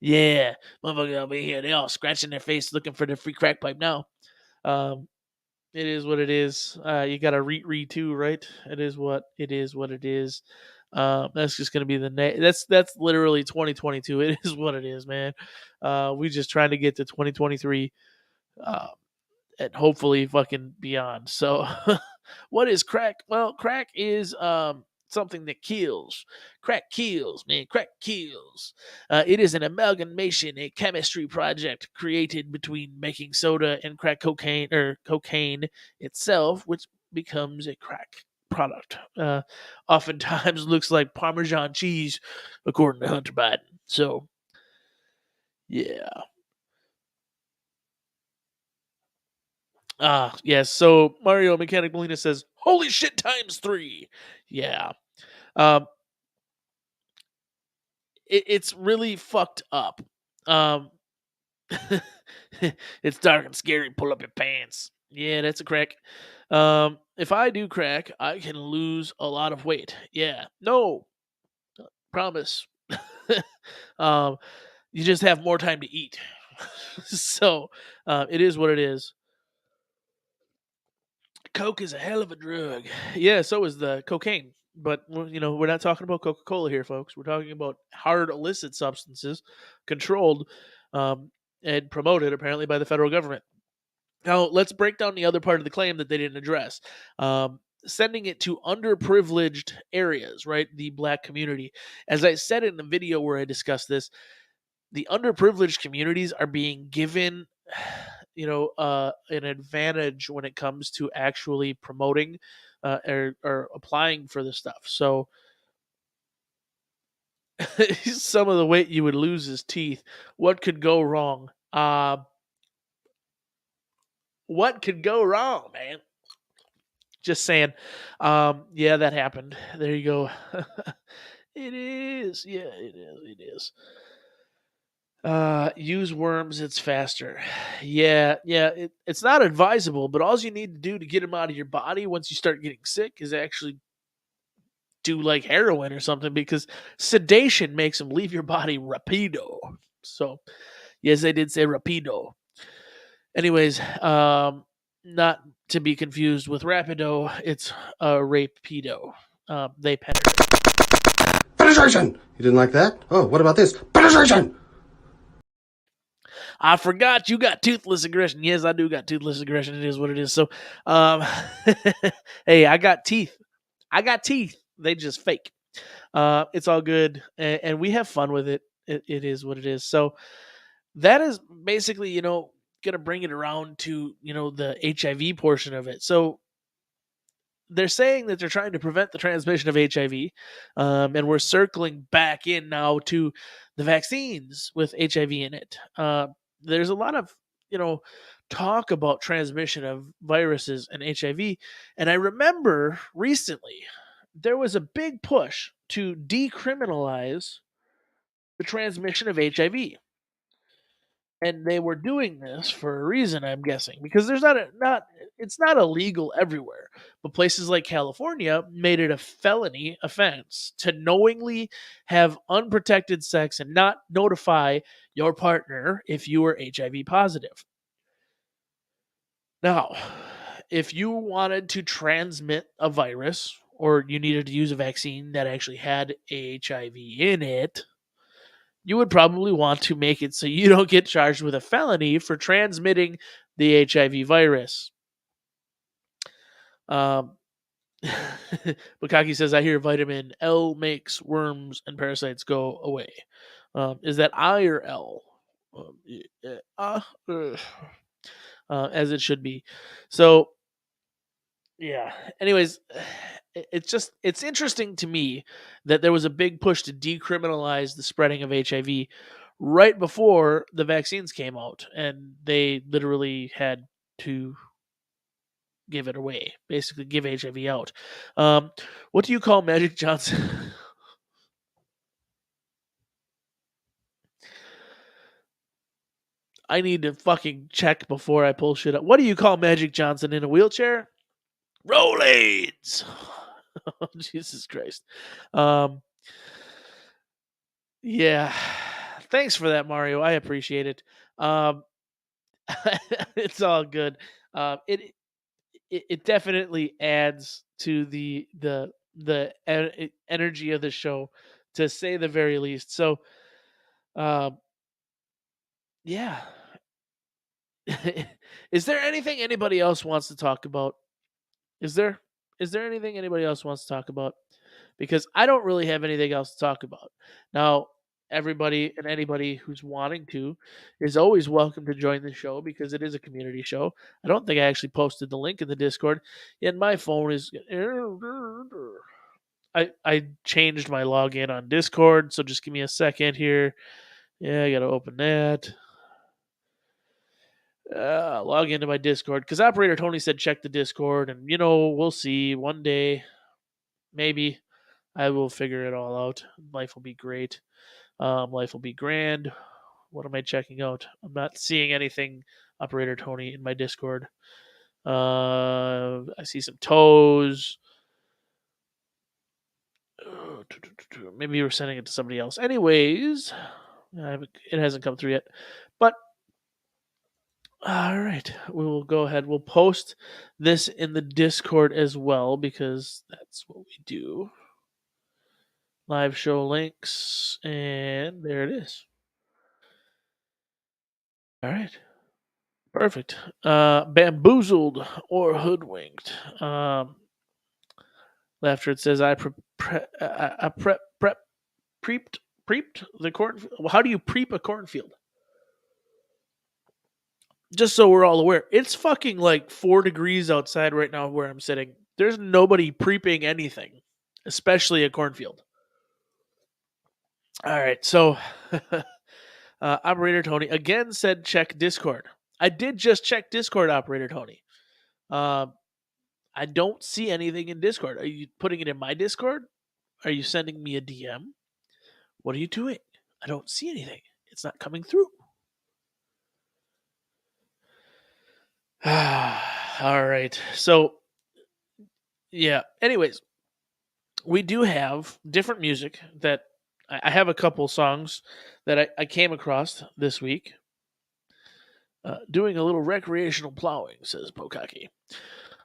yeah. Motherfucker over here, they all scratching their face looking for the free crack pipe now. It is what it is. You got to read too, right? It is what it is. That's just gonna be that's literally 2022. It is what it is, man. We just trying to get to 2023, and hopefully fucking beyond. So, what is crack? Well, crack is something that kills. Crack kills, man. Crack kills. It is an amalgamation, a chemistry project created between baking soda and crack cocaine or cocaine itself, which becomes a crack product. Oftentimes looks like Parmesan cheese, according to Hunter Biden. So, yeah. Yes. So Mario Mechanic Molina says, "Holy shit, ×3." Yeah. It's really fucked up. It's dark and scary. Pull up your pants. Yeah, that's a crack. If I do crack, I can lose a lot of weight. Yeah. No. Promise. You just have more time to eat. So, it is what it is. Coke is a hell of a drug. Yeah, so is the cocaine. But we're not talking about Coca-Cola here, folks. We're talking about hard illicit substances controlled and promoted apparently by the federal government. Now, let's break down the other part of the claim that they didn't address. Sending it to underprivileged areas, right? The black community. As I said in the video where I discussed this, the underprivileged communities are being given, an advantage when it comes to actually promoting or applying for the stuff. So some of the weight you would lose is teeth. What could go wrong? What could go wrong, man? Just saying. Yeah, that happened. There you go. It is. Yeah, it is. It is. Use worms. It's faster. Yeah. It's not advisable, but all you need to do to get them out of your body once you start getting sick is actually do like heroin or something, because sedation makes them leave your body rapido. So, yes, I did say rapido. Anyways, not to be confused with rapido, it's rapido. They penetrate. Penetration! You didn't like that? Oh, what about this? Penetration! I forgot you got toothless aggression. Yes, I do got toothless aggression. It is what it is. So, hey, I got teeth. They just fake. It's all good, and we have fun with it. It is what it is. So that is basically, going to bring it around to, the HIV portion of it. So they're saying that they're trying to prevent the transmission of HIV, and we're circling back in now to the vaccines with HIV in it. There's a lot of, talk about transmission of viruses and HIV, and I remember recently there was a big push to decriminalize the transmission of HIV. And they were doing this for a reason, I'm guessing, because there's it's not illegal everywhere, but places like California made it a felony offense to knowingly have unprotected sex and not notify your partner if you were HIV positive. Now, if you wanted to transmit a virus or you needed to use a vaccine that actually had HIV in it, you would probably want to make it so you don't get charged with a felony for transmitting the HIV virus. Bukaki says, I hear vitamin L makes worms and parasites go away. Is that I or L? As it should be. So, yeah. Anyways, it's interesting to me that there was a big push to decriminalize the spreading of HIV right before the vaccines came out, and they literally had to give it away, basically give HIV out. What do you call Magic Johnson? I need to fucking check before I pull shit up. What do you call Magic Johnson in a wheelchair? Rolades. Oh, Jesus Christ. Yeah. Thanks for that, Mario. I appreciate it. It's all good. It definitely adds to the energy of the show, to say the very least. So, yeah. Is there anything anybody else wants to talk about? Is there anything anybody else wants to talk about? Because I don't really have anything else to talk about. Now, everybody and anybody who's wanting to is always welcome to join the show, because it is a community show. I don't think I actually posted the link in the Discord, and my phone is... I changed my login on Discord, so just give me a second here. Yeah, I got to open that. Log into my Discord, because Operator Tony said check the Discord, and we'll see one day, maybe I will figure it all out. Life will be great. Life will be grand. What am I checking out? I'm not seeing anything, Operator Tony, in my Discord. I see some toes. Maybe you were sending it to somebody else. Anyways, it hasn't come through yet. But all right, we will go ahead. We'll post this in the Discord as well, because that's what we do. live show links, and there it is. All right. Perfect. Bamboozled or hoodwinked. After it says I prepped the cornfield. How do you preep a cornfield? Just so we're all aware, it's fucking like 4 degrees outside right now where I'm sitting. There's nobody preeping anything, especially a cornfield. All right, so Operator Tony again said check Discord. I did just check Discord, Operator Tony. I don't see anything in Discord. Are you putting it in my Discord? Are you sending me a DM? What are you doing? I don't see anything. It's not coming through. All right. So, yeah. Anyways, we do have different music that I have a couple songs that I came across this week. Doing a little recreational plowing, says Pokaki.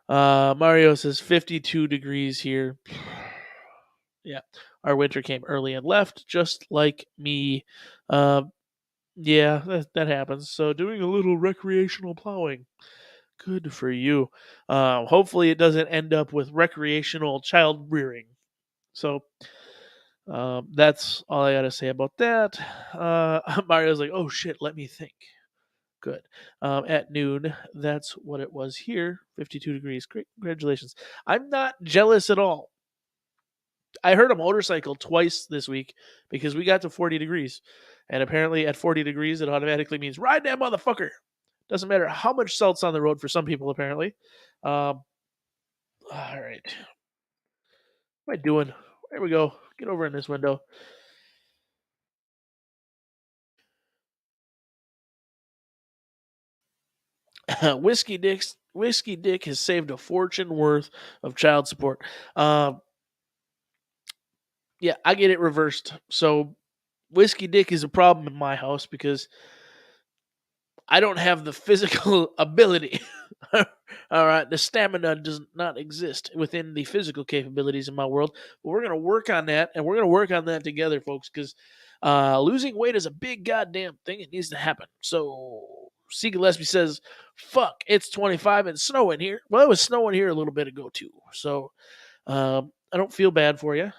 Mario says 52 degrees here. Yeah. Our winter came early and left, just like me. Yeah, that happens. So doing a little recreational plowing. Good for you. Hopefully it doesn't end up with recreational child rearing. So that's all I got to say about that. Mario's like, oh shit, let me think. Good. At noon, that's what it was here. 52 degrees. Great. Congratulations. I'm not jealous at all. I heard a motorcycle twice this week because we got to 40 degrees. And apparently at 40 degrees, it automatically means ride that motherfucker. Doesn't matter how much salt's on the road for some people, apparently. All right. What am I doing? There we go. Get over in this window. Whiskey Dick has saved a fortune worth of child support. Yeah, I get it reversed. So Whiskey Dick is a problem in my house because I don't have the physical ability. All right, the stamina does not exist within the physical capabilities in my world. But we're going to work on that, and we're going to work on that together, folks, because losing weight is a big goddamn thing. It needs to happen. So C. Gillespie says, fuck, it's 25 and snowing here. Well, it was snowing here a little bit ago, too. So I don't feel bad for you.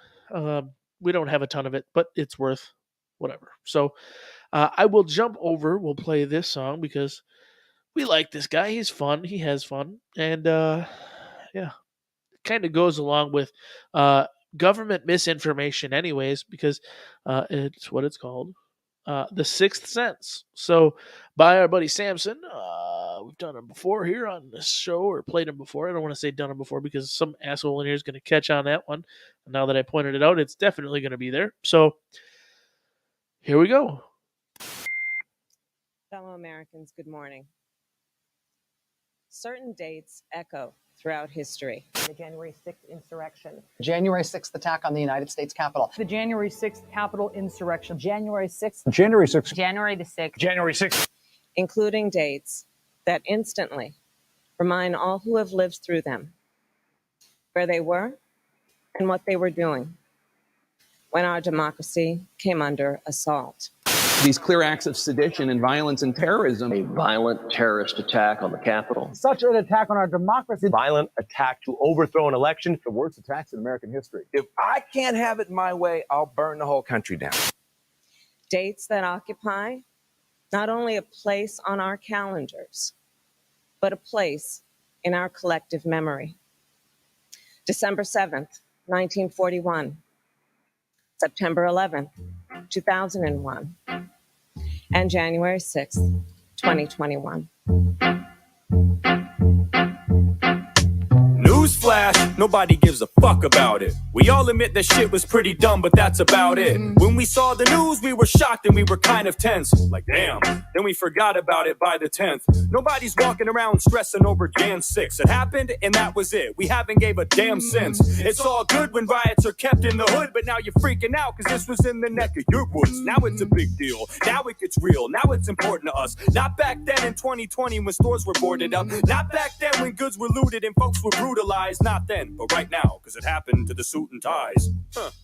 We don't have a ton of it, but it's worth whatever. So I will jump over. We'll play this song because we like this guy. He's fun. He has fun. And yeah, it kind of goes along with government misinformation anyways, because it's what it's called. The Sixth Sense. So by our buddy Samson. We've done him before here on this show, or played him before. I don't want to say done him before because some asshole in here is going to catch on that one. And now that I pointed it out, it's definitely going to be there. So here we go. Fellow Americans, good morning. Certain dates echo throughout history. The January 6th insurrection. January 6th attack on the United States Capitol. The January 6th Capitol insurrection. January 6th. January 6th. January the 6th. January 6th. Including dates that instantly remind all who have lived through them where they were and what they were doing when our democracy came under assault. These clear acts of sedition and violence and terrorism. A violent terrorist attack on the Capitol. Such an attack on our democracy. Violent attack to overthrow an election. The worst attacks in American history. If I can't have it my way, I'll burn the whole country down. Dates that occupy not only a place on our calendars, but a place in our collective memory. December 7th, 1941. September 11th, 2001. And January 6th, 2021. Newsflash, nobody gives a fuck about it. We all admit that shit was pretty dumb, but that's about it. When we saw the news, we were shocked and we were kind of tense. Like, damn. Then we forgot about it by the 10th. Nobody's walking around stressing over Jan 6. It happened and that was it. We haven't gave a damn since. It's all good when riots are kept in the hood, but now you're freaking out because this was in the neck of your woods. Now it's a big deal. Now it gets real. Now it's important to us. Not back then in 2020 when stores were boarded up. Not back then when goods were looted and folks were brutalized. lies. Not then, but right now, cause it happened to the suit and ties.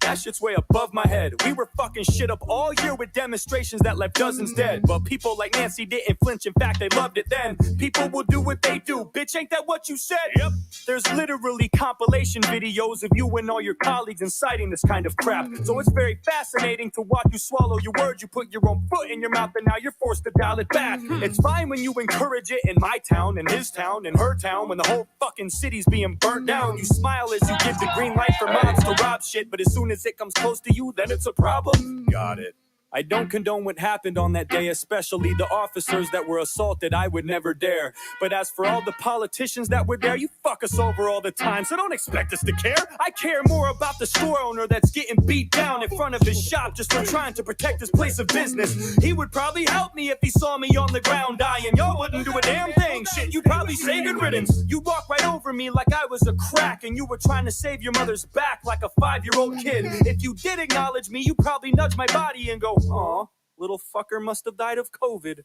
That shit's way above my head. We were fucking shit up all year with demonstrations that left dozens dead. But people like Nancy didn't flinch. In fact, they loved it then. People will do what they do. Bitch, ain't that what you said? Yep. There's literally compilation videos of you and all your colleagues inciting this kind of crap. So it's very fascinating to watch you swallow your words. You put your own foot in your mouth and now you're forced to dial it back. It's fine when you encourage it in my town, in his town, in her town, when the whole fucking city's being burnt down. You smile as you give the green light for mobs to rob shit, but as soon as it comes close to you, then it's a problem. Got it. I don't condone what happened on that day, especially the officers that were assaulted. I would never dare. But as for all the politicians that were there, you fuck us over all the time, so don't expect us to care. I care more about the store owner that's getting beat down in front of his shop just for trying to protect his place of business. He would probably help me if he saw me on the ground dying. Y'all wouldn't do a damn thing. Shit, you'd probably say good riddance. You'd walk right over me like I was a crack and you were trying to save your mother's back like a 5-year-old kid. If you did acknowledge me, you'd probably nudge my body and go, aw, little fucker must have died of COVID.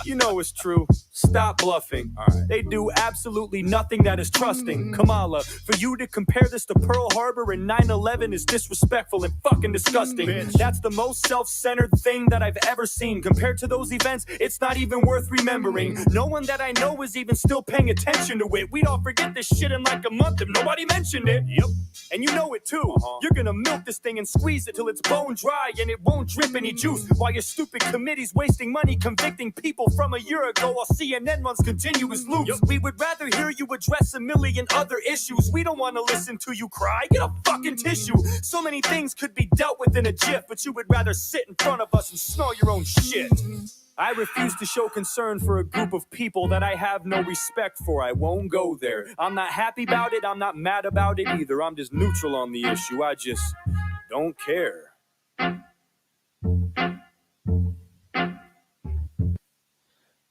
You know it's true. Stop bluffing. They do absolutely nothing that is trusting. Kamala, for you to compare this to Pearl Harbor and 9/11 is disrespectful and fucking disgusting. Bitch. That's the most self-centered thing that I've ever seen. Compared to those events, it's not even worth remembering. No one that I know is even still paying attention to it. We'd all forget this shit in like a month if nobody mentioned it. Yep. And you know it too. You're gonna milk this thing and squeeze it till it's bone dry and it won't drip any juice while your stupid committee's wasting money convicting people from a year ago while CNN runs continuous loops. Yep. We would rather hear you address a million other issues. We don't want to listen to you cry. Get a fucking tissue. So many things could be dealt with in a jiff, but you would rather sit in front of us and smell your own shit. I refuse to show concern for a group of people that I have no respect for. I won't go there. I'm not happy about it. I'm not mad about it either. I'm just neutral on the issue. I just don't care.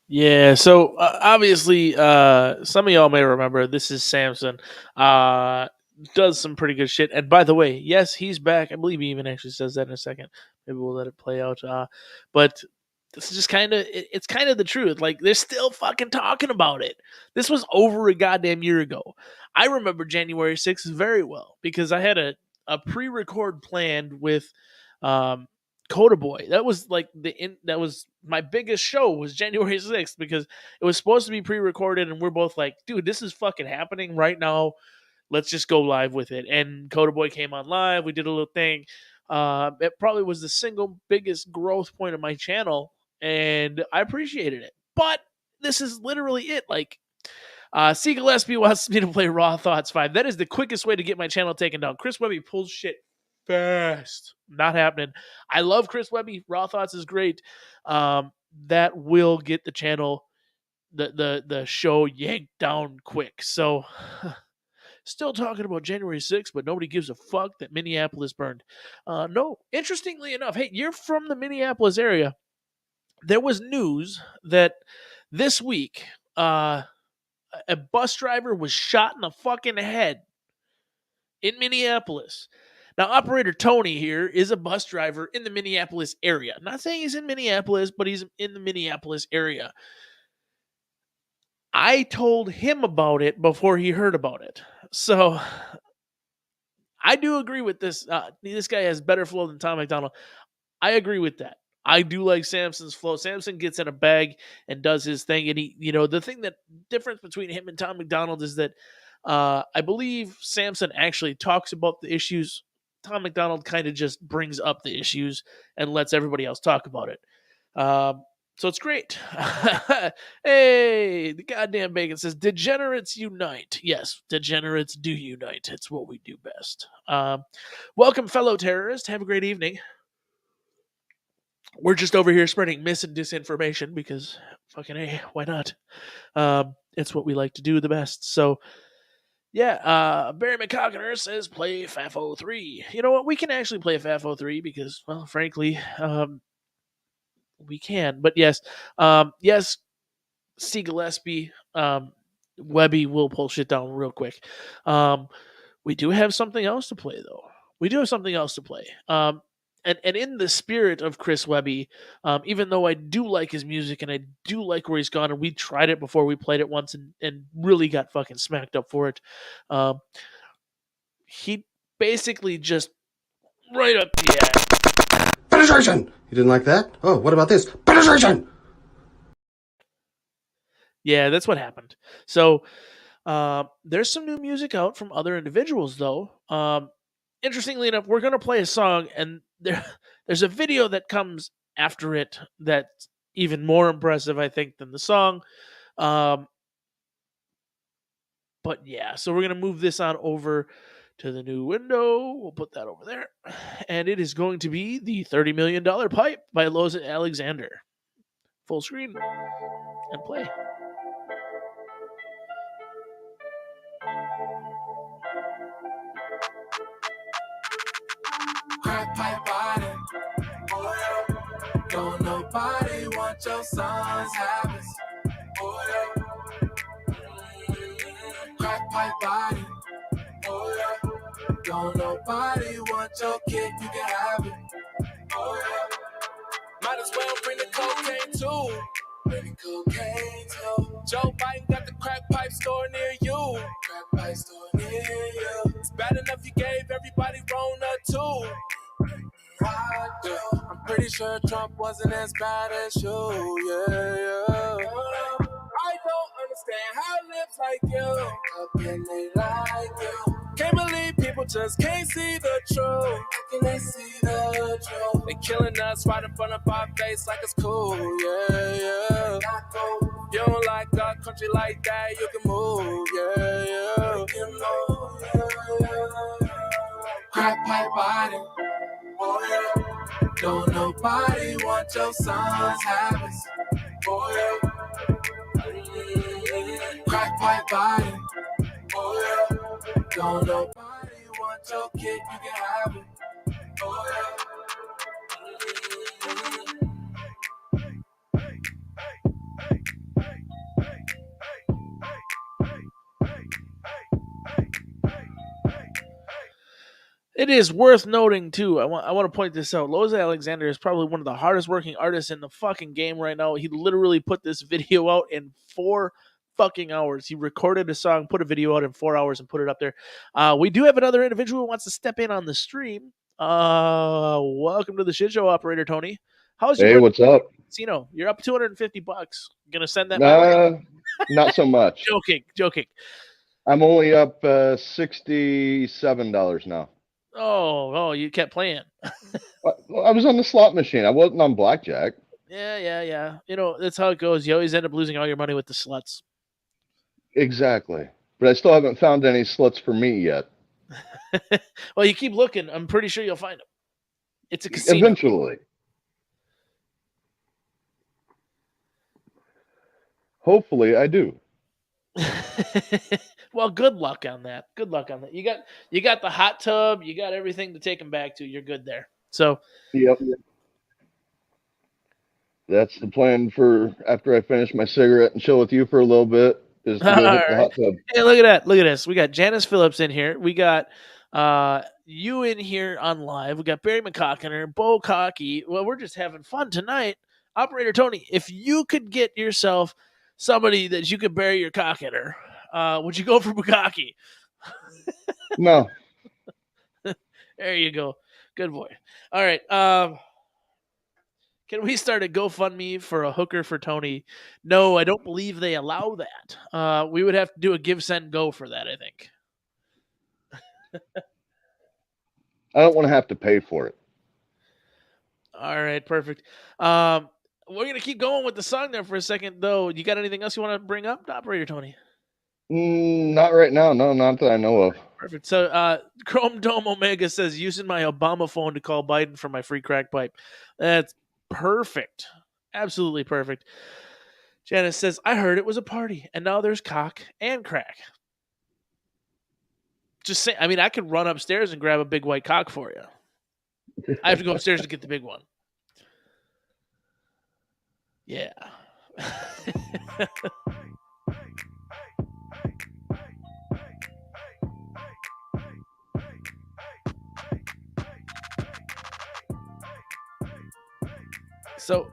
Yeah, so obviously, some of y'all may remember this is Samson. Does some pretty good shit. And by the way, yes, he's back. I believe he even actually says that in a second. Maybe we'll let it play out. But this is just it's kind of the truth. Like, they're still fucking talking about it. This was over a goddamn year ago. I remember January 6th very well because I had a pre-record planned with Coderboy. That was like that was my biggest show was January 6th because it was supposed to be pre-recorded and we're both like, dude, this is fucking happening right now. Let's just go live with it. And Coderboy came on live. We did a little thing. It probably was the single biggest growth point of my channel, and I appreciated it. But this is literally it. Like, C. Gillespie wants me to play Raw Thoughts 5. That is the quickest way to get my channel taken down. Chris Webby pulls shit fast. Not happening. I love Chris Webby. Raw Thoughts is great. That will get the channel, the show yanked down quick. So... Still talking about January 6th, but nobody gives a fuck that Minneapolis burned. No, interestingly enough, hey, you're from the Minneapolis area. There was news that this week a bus driver was shot in the fucking head in Minneapolis. Now, Operator Tony here is a bus driver in the Minneapolis area. I'm not saying he's in Minneapolis, but he's in the Minneapolis area. I told him about it before he heard about it. So I do agree with this. This guy has better flow than Tom McDonald. I agree with that. I do like Samson's flow. Samson gets in a bag and does his thing. And he, the thing that difference between him and Tom McDonald is that I believe Samson actually talks about the issues. Tom McDonald kind of just brings up the issues and lets everybody else talk about it. So it's great. Hey, the goddamn bacon says, degenerates unite. Yes, degenerates do unite. It's what we do best. Welcome, fellow terrorists. Have a great evening. We're just over here spreading mis and disinformation because fucking hey, why not? It's what we like to do the best. So, yeah, Barry McCockiner says, play FAFO 3. You know what? We can actually play FAFO 3 because, well, frankly, we can, but yes, C. Gillespie, Webby will pull shit down real quick. We do have something else to play, though. and in the spirit of Chris Webby, even though I do like his music and I do like where he's gone, and we tried it before, we played it once and really got fucking smacked up for it. He basically just right up the ass. Penetration! You didn't like that? Oh, what about this? Penetration! Yeah, that's what happened. So there's some new music out from other individuals, though. Interestingly enough, we're going to play a song, and there's a video that comes after it that's even more impressive, I think, than the song. But yeah, so we're going to move this on over to the new window. We'll put that over there. And it is going to be the $30 million Pipe by Los Alexander. Full screen and play. Crack pipe body, oh yeah. Don't nobody want your son's habits, oh yeah. Crack pipe body, oh yeah. Don't nobody want your kid, you can have it, oh yeah. Might as well bring the cocaine too. Bring the cocaine too. Joe Biden got the crack pipe store near you. Crack pipe store near you. It's bad enough you gave everybody Rona too. Yeah, I'm pretty sure Trump wasn't as bad as you, yeah. I don't understand how lips like you, how can they like you? Can't believe people just can't see the truth. How can they see the truth? They killing us right in front of our face like it's cool, yeah. Not cool. You don't like our country like that, you can move, yeah. You can move, yeah. Crack pipe body. Oh yeah, don't nobody want your son's habits. Oh yeah, crack pipe body. Oh yeah, don't nobody want your kid, you can have it. Oh yeah. It is worth noting too. I want to point this out. Los Alexander is probably one of the hardest working artists in the fucking game right now. He literally put this video out in 4 fucking hours. He recorded a song, put a video out in 4 hours, and put it up there. We do have another individual who wants to step in on the stream. Welcome to the shit show, operator Tony. How's your what's up? Casino? You're up $250. Gonna send that? Not so much. Joking. I'm only up $67 now. Oh, you kept playing. I was on the slot machine. I wasn't on blackjack. Yeah. You know, that's how it goes. You always end up losing all your money with the sluts. Exactly. But I still haven't found any sluts for me yet. Well, you keep looking. I'm pretty sure you'll find them. It's a casino. Eventually. Hopefully, I do. Well, good luck on that. You got the hot tub. You got everything to take them back to. You're good there. So. Yep. That's the plan for after I finish my cigarette and chill with you for a little bit. Is to go hit the hot tub. Hey, look at that. Look at this. We got Janice Phillips in here. We got you in here on live. We got Barry McCockiner, Bo Cocky. Well, we're just having fun tonight. Operator Tony, if you could get yourself somebody that you could bury your cock in her, would you go for Bukaki? No. There you go. Good boy. All right. Can we start a GoFundMe for a hooker for Tony? No, I don't believe they allow that. We would have to do a give, send, go for that, I think. I don't want to have to pay for it. All right, perfect. We're going to keep going with the song there for a second, though. You got anything else you want to bring up, Operator Tony? Not right now. No, not that I know of. Perfect. So Chrome Dome Omega says, using my Obama phone to call Biden for my free crack pipe. That's perfect. Absolutely perfect. Janice says, I heard it was a party, and now there's cock and crack. Just say, I mean, I could run upstairs and grab a big white cock for you. I have to go upstairs to get the big one. Yeah. So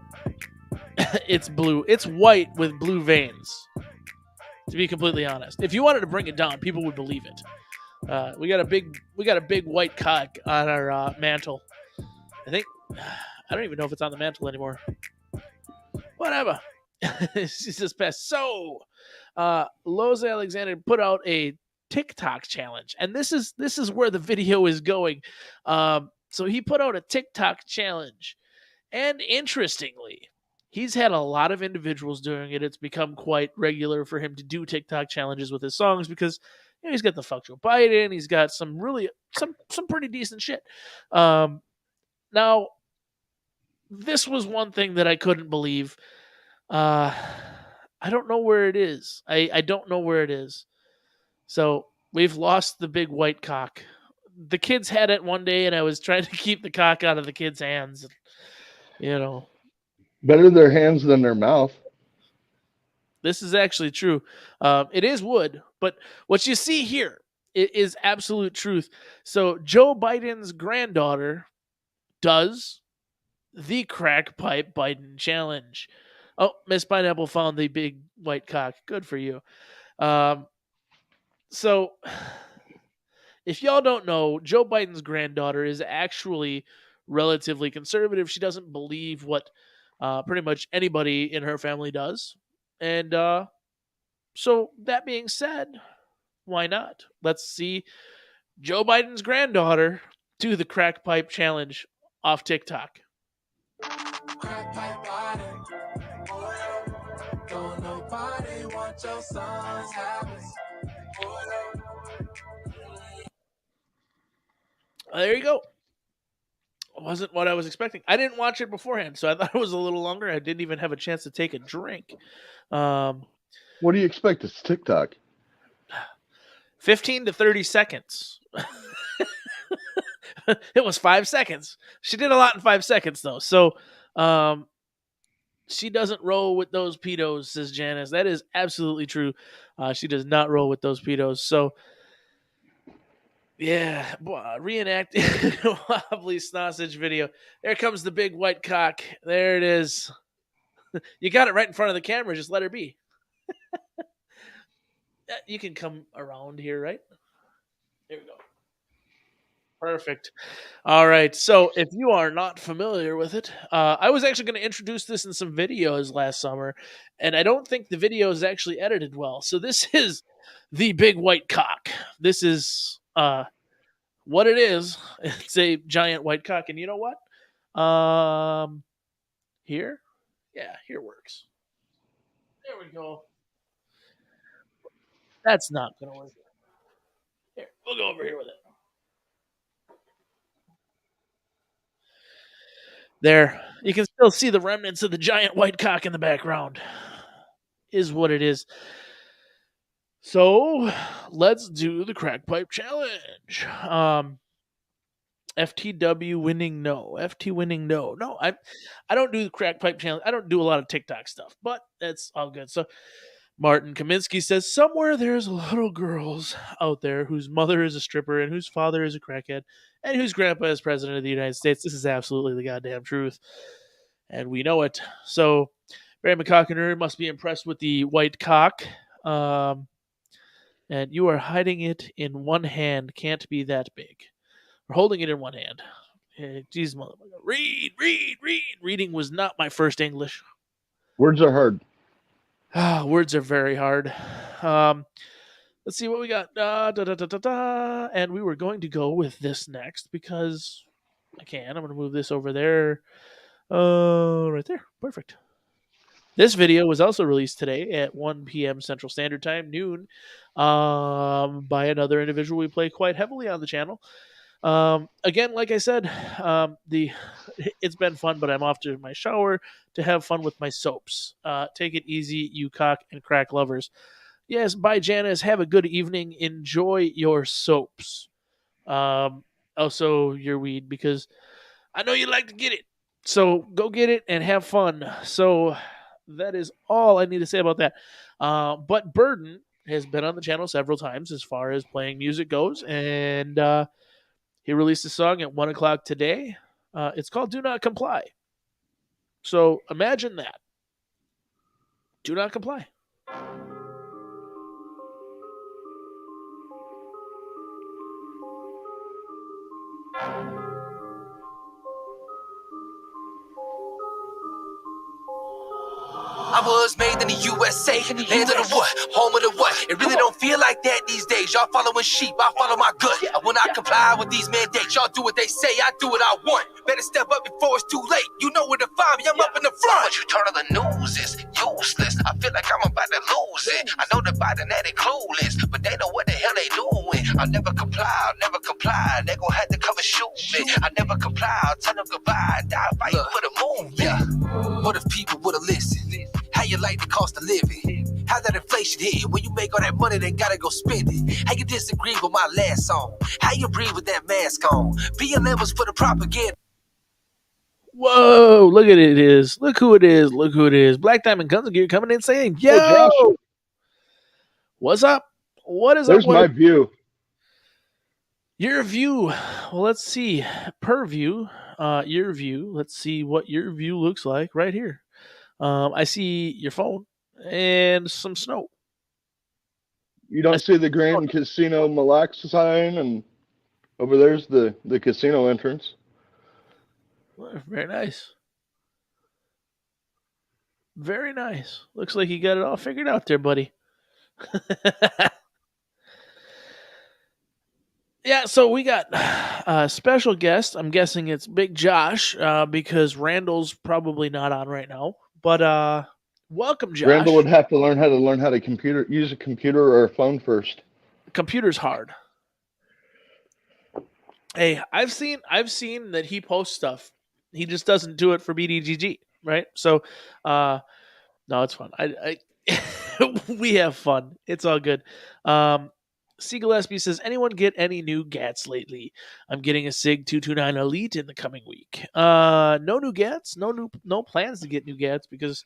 it's blue. It's white with blue veins. To be completely honest, if you wanted to bring it down, people would believe it. We got a big white cock on our mantle. I don't even know if it's on the mantle anymore. Whatever. She's just past. So, Loza Alexander put out a TikTok challenge, and this is where the video is going. So he put out a TikTok challenge, and interestingly, he's had a lot of individuals doing it. It's become quite regular for him to do TikTok challenges with his songs because he's got the Fuck Joe Biden. He's got some pretty decent shit. Now, this was one thing that I couldn't believe. I don't know where it is. I don't know where it is. So we've lost the big white cock. The kids had it one day, and I was trying to keep the cock out of the kids' hands. Better their hands than their mouth. This is actually true. It is wood, but what you see here is absolute truth. So Joe Biden's granddaughter does the crack pipe Biden challenge. Oh, Miss Pineapple found the big white cock. Good for you. So if y'all don't know, Joe Biden's granddaughter is actually relatively conservative. She doesn't believe what pretty much anybody in her family does. And so that being said, why not? Let's see Joe Biden's granddaughter do the crack pipe challenge off TikTok. Crack pipe Biden. Oh, yeah. Don't nobody want your son's habits. Oh, yeah. There you go. It wasn't what I was expecting. I didn't watch it beforehand, so I thought it was a little longer. I didn't even have a chance to take a drink. What do you expect? It's TikTok. 15 to 30 seconds. It was 5 seconds. She did a lot in 5 seconds, though. So she doesn't roll with those pedos, says Janice. That is absolutely true. She does not roll with those pedos. So, yeah, reenacting wobbly sausage video. There comes the big white cock. There it is. You got it right in front of the camera. Just let her be. You can come around here, right? There we go. Perfect. All right. So if you are not familiar with it, I was actually going to introduce this in some videos last summer, and I don't think the video is actually edited well. So this is the big white cock. This is what it is. It's a giant white cock. And you know what? Here? Yeah, here works. There we go. That's not going to work. Here, we'll go over here with it. There, you can still see the remnants of the giant white cock in the background. Is what it is. So, let's do the crack pipe challenge. FTW winning no. FT winning no. No, I don't do the crack pipe challenge. I don't do a lot of TikTok stuff, but that's all good. So, Martin Kaminsky says, somewhere there's little girls out there whose mother is a stripper and whose father is a crackhead and whose grandpa is president of the United States. This is absolutely the goddamn truth. And we know it. So Barry McCockiner must be impressed with the white cock. And you are hiding it in one hand. Can't be that big. We're holding it in one hand. Jeez, motherfucker. Read. Reading was not my first English. Words are hard. Words are very hard. Let's see what we got. And we were going to go with this next because I can. I'm going to move this over there. Right there. Perfect. This video was also released today at 1 p.m. Central Standard Time, noon, by another individual we play quite heavily on the channel. Again, like I said, it's been fun, but I'm off to my shower to have fun with my soaps. Take it easy, you cock and crack lovers. Yes, bye, Janice. Have a good evening. Enjoy your soaps. Also, your weed, because I know you like to get it. So go get it and have fun. So that is all I need to say about that. But Burden has been on the channel several times as far as playing music goes, and he released a song at 1 o'clock today. It's called Do Not Comply. So imagine that. Do not comply. I was made in the USA, land of the what, home of the what. It really don't feel like that these days. Y'all following sheep, I follow my gut. I will not comply with these mandates. Y'all do what they say, I do what I want. Better step up before it's too late. You know where to find me, I'm up in the front. What you turn on the news is useless. I feel like I'm about to lose it. I know the Biden that they clueless, but they know what the hell they doing. I'll never comply, They gon' have to come and shoot me. I never comply, I'll tell them goodbye. Die fighting for the movement. Yeah. What if people would've listened? How you like the cost of living? How that inflation hit? When you make all that money, they gotta go spend it. How you disagree with my last song? How you breathe with that mask on? BLM was for the propaganda. Whoa, look at it is. Look who it is. Look who it is. Black Diamond Guns Gear coming in saying, yo, Josh. What's up? What is There's up? my view. Your view. Well, let's see. Per view, your view. Let's see what your view looks like right here. I see your phone and some snow. You don't see the Grand Casino Mille sign, and over there's the casino entrance. Very nice. Very nice. Looks like you got it all figured out there, buddy. Yeah, so we got a special guest. I'm guessing it's Big Josh because Randall's probably not on right now. But welcome, Josh. Randall would have to learn how to use a computer or a phone first. Computer's hard. Hey, I've seen that he posts stuff. He just doesn't do it for BDGG, right? So, no, it's fun. I we have fun. It's all good. C. Gillespie says, anyone get any new GATs lately? I'm getting a SIG 229 Elite in the coming week. No new GATs, no plans to get new GATs because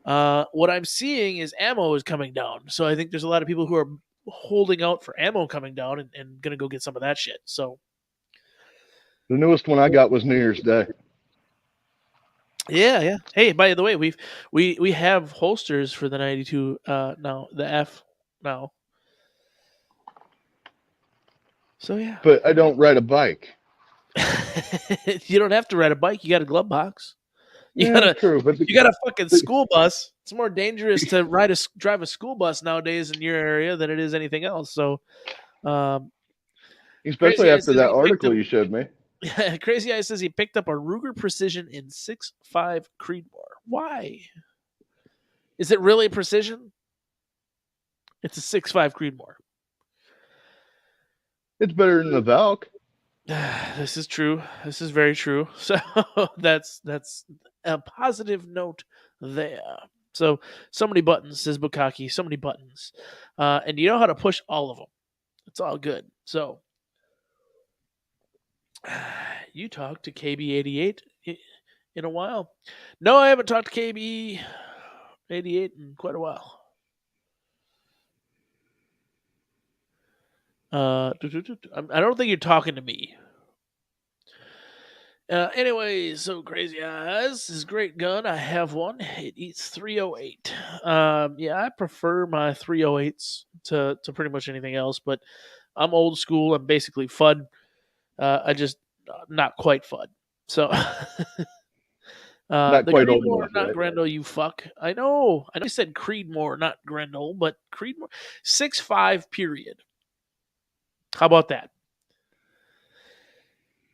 what I'm seeing is ammo is coming down. So I think there's a lot of people who are holding out for ammo coming down and going to go get some of that shit. So the newest one I got was New Year's Day. Yeah. Hey, by the way, we have holsters for the 92 now, the F now. So yeah. But I don't ride a bike. You don't have to ride a bike. You got a glove box. You got a fucking school bus. It's more dangerous to drive a school bus nowadays in your area than it is anything else. So, especially after that article you showed me. Crazy Eye says he picked up a Ruger Precision in 6.5 Creedmoor. Why? Is it really precision? It's a 6.5 Creedmoor. It's better than the Valk. This is true. This is very true. So that's a positive note there. So many buttons, says Bukaki. So many buttons. And you know how to push all of them. It's all good. So you talked to KB88 in a while. No, I haven't talked to KB88 in quite a while. I don't think you're talking to me. Anyway, so Crazy Eyes is a great gun. I have one. It eats 308. Yeah, I prefer my 308s to pretty much anything else, but I'm old school. I'm basically FUD. I just not quite FUD. So not the quite Creedmoor, old enough, not right? Grendel, you fuck. I know you said Creedmoor, not Grendel, but Creedmoor. 6.5 period. How about that?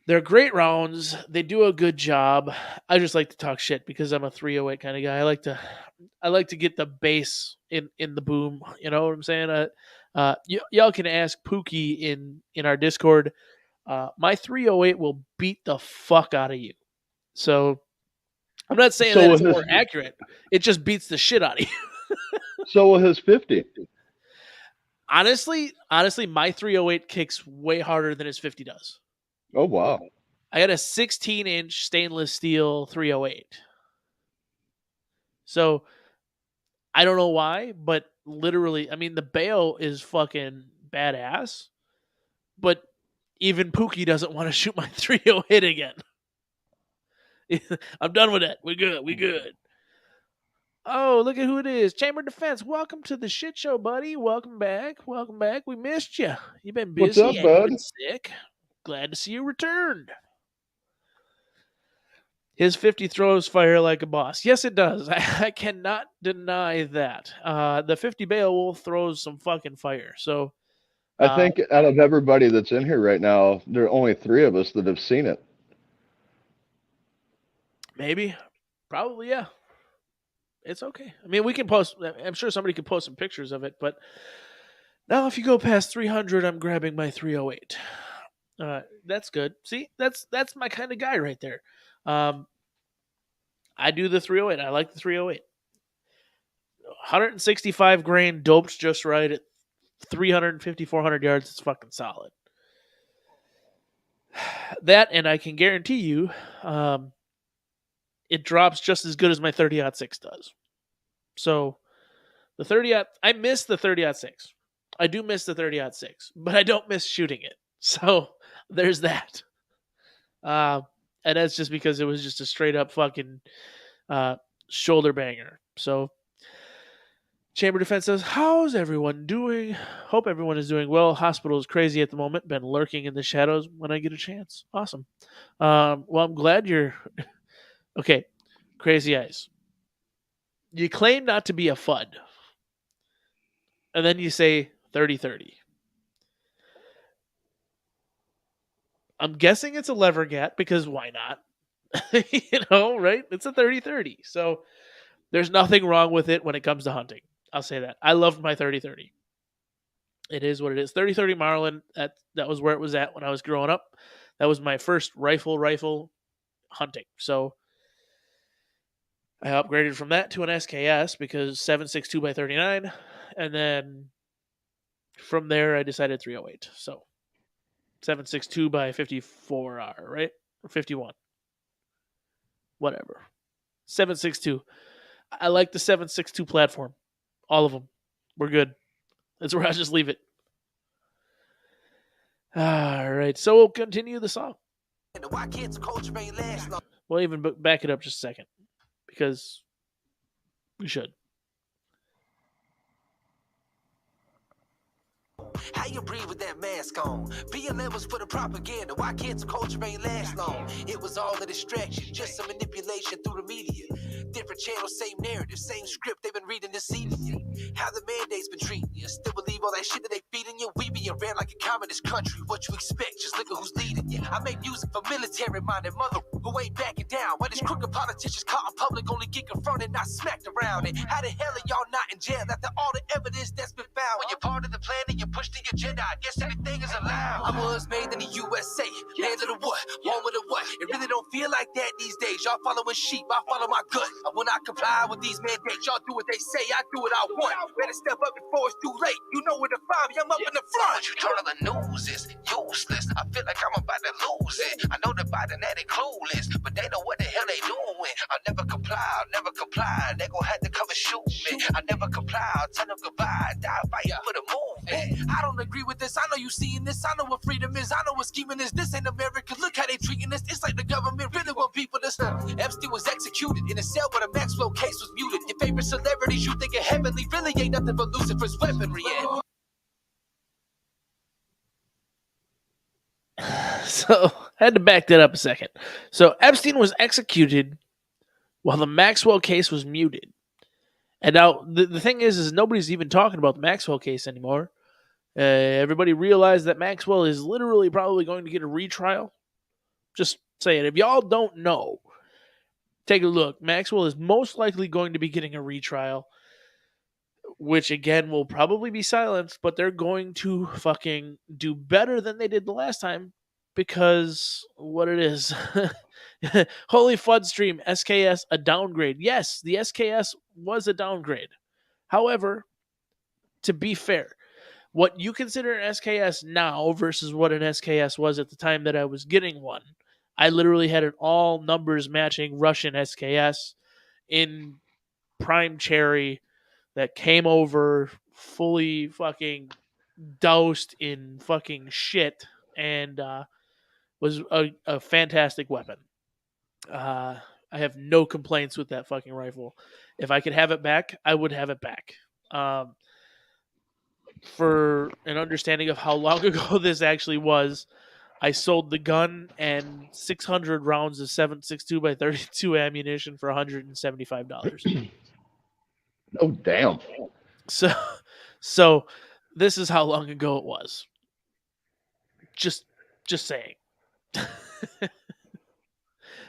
They're great rounds. They do a good job. I just like to talk shit because I'm a 308 kind of guy. I like to get the bass in the boom. You know what I'm saying? Y'all can ask Pookie in our Discord. My 308 will beat the fuck out of you. So I'm not saying that it's more accurate. It just beats the shit out of you. So will his 50. Honestly, my 308 kicks way harder than his 50 does. Oh, wow. I got a 16-inch stainless steel 308. So I don't know why, but literally, I mean, the bail is fucking badass, but even Pookie doesn't want to shoot my 308 again. I'm done with that. We good. We good. Oh, look at who it is. Chamber Defense, welcome to the shit show, buddy. Welcome back. Welcome back. We missed you. You've been What's busy up, and you've bud? been sick. Glad to see you returned. His 50 throws fire like a boss. Yes, it does. I cannot deny that. The 50 Beowulf throws some fucking fire. So I think out of everybody that's in here right now, there are only 3 of us that have seen it. maybe, probably, yeah. It's okay. I mean, we can post. I'm sure somebody could post some pictures of it. But now, if you go past 300, I'm grabbing my 308. That's good. See, that's my kind of guy right there. I do the 308. I like the 308. 165 grain, doped just right at 350, 400 yards. It's fucking solid. That, and I can guarantee you, it drops just as good as my 30-06 does. So, the 30 I miss the 30-06. I do miss the 30-06, but I don't miss shooting it. So, there's that. And that's just because it was just a straight up fucking shoulder banger. So, Chamber Defense says, how's everyone doing? Hope everyone is doing well. Hospital is crazy at the moment. Been lurking in the shadows when I get a chance. Awesome. Well, I'm glad you're... Okay, Crazy Eyes. You claim not to be a FUD. And then you say 30-30. I'm guessing it's a lever gat because why not? Right? It's a 30-30. So there's nothing wrong with it when it comes to hunting. I'll say that. I loved my 30-30. It is what it is. 30-30 Marlin, that was where it was at when I was growing up. That was my first rifle hunting. So I upgraded from that to an SKS because 7.62 by 39. And then from there, I decided 308. So 7.62 by 54R, right? Or 51. Whatever. 7.62. I like the 7.62 platform. All of them. We're good. That's where I just leave it. All right. So we'll continue the song. We'll even back it up just a second. Because we should. How you breathe with that mask on? BLM was for the propaganda. Why cancel culture ain't last long? It was all a distraction, just some manipulation through the media. Different channels, same narrative, same script they've been reading this evening. How the mandates been treating you. Still believe all that shit that they feeding you. We being ran like a communist country. What you expect? Just look at who's leading you. I make music for military-minded mother who ain't backing down. Why these crooked politicians caught in public only get confronted, not smacked around it? How the hell are y'all not in jail after all the evidence that's been found? When you're part of the plan and you push the agenda, I guess anything is allowed. I was made in the USA, land of the what, home of the what. It really don't feel like that these days. Y'all following sheep, I follow my gut. I will not comply with these mandates. Y'all do what they say, I do what I want. Better step up before it's too late. You know where to find me, I'm up in the front. What you turn on the news is useless. I feel like I'm about to lose it. I know the Biden that ain't clueless, but they know what the hell they doing. I'll never comply, I'll never comply. They gon' have to come and shoot me. I never comply, I'll tell them goodbye. Die fighting for the movement. I don't agree with this. I know you seeing this. I know what freedom is. I know what scheming is. This ain't America. Look how they treating us. It's like the government really want people to stop. Epstein was executed in a cell where the Maxwell case was muted. Your favorite celebrities you think are heavenly really ain't nothing but Lucifer's weaponry. So I had to back that up a second. So Epstein was executed while the Maxwell case was muted. And now the thing is nobody's even talking about the Maxwell case anymore. Everybody realized that Maxwell is literally probably going to get a retrial. Just saying, if y'all don't know, take a look. Maxwell is most likely going to be getting a retrial, which again will probably be silenced, but they're going to fucking do better than they did the last time because what it is. Holy FUD stream, SKS, a downgrade. Yes, the SKS was a downgrade. However, to be fair, what you consider an SKS now versus what an SKS was at the time that I was getting one, I literally had an all numbers matching Russian SKS in prime cherry that came over fully fucking doused in fucking shit and was a fantastic weapon. I have no complaints with that fucking rifle. If I could have it back, I would have it back. For an understanding of how long ago this actually was, I sold the gun and 600 rounds of 7.62 by 32 ammunition for $175. Oh, damn. So this is how long ago it was. Just saying.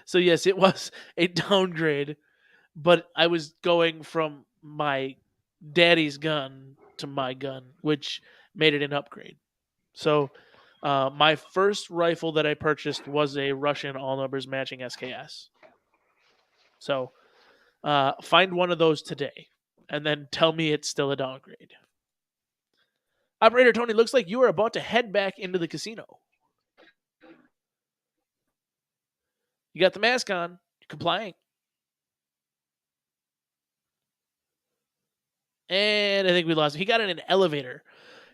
So yes, it was a downgrade, but I was going from my daddy's gun to my gun, which made it an upgrade. So my first rifle that I purchased was a Russian all numbers matching SKS. So find one of those today and then tell me it's still a downgrade. Operator Tony, looks like you are about to head back into the casino. You got the mask on. You're complying. And I think we lost him. He got in an elevator.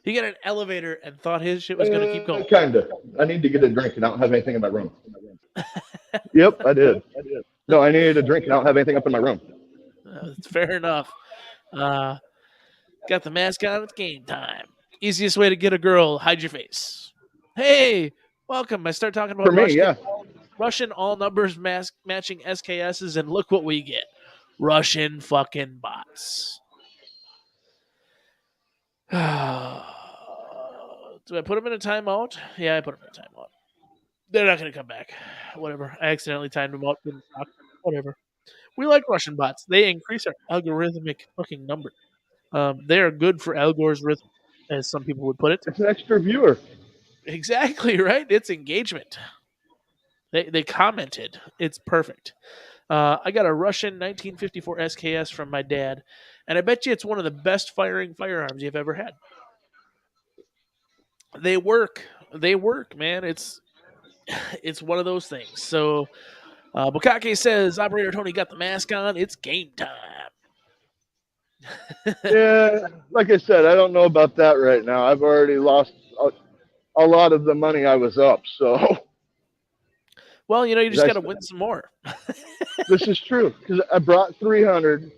He got in an elevator and thought his shit was going to keep going. Kinda. I need to get a drink and I don't have anything in my room. Yep, I did. No, I needed a drink and I don't have anything up in my room. That's fair enough. Got the mask on. It's game time. Easiest way to get a girl, hide your face. Hey, welcome. I start talking about For me, Russian all numbers mask matching SKSs, and look what we get. Russian fucking bots. Do I put them in a timeout? Yeah, I put them in a timeout. They're not going to come back. Whatever. I accidentally timed them out. Whatever. We like Russian bots. They increase our algorithmic fucking number. They are good for Algorithm, as some people would put it. It's an extra viewer. Exactly, right? It's engagement. They commented. It's perfect. I got a Russian 1954 SKS from my dad, and I bet you it's one of the best firing firearms you've ever had. They work. They work, man. It's one of those things. So, Bukake says, Operator Tony got the mask on. It's game time. Yeah, like I said, I don't know about that right now. I've already lost a lot of the money I was up, so. Well, you just got to win some more. This is true, because I brought 300,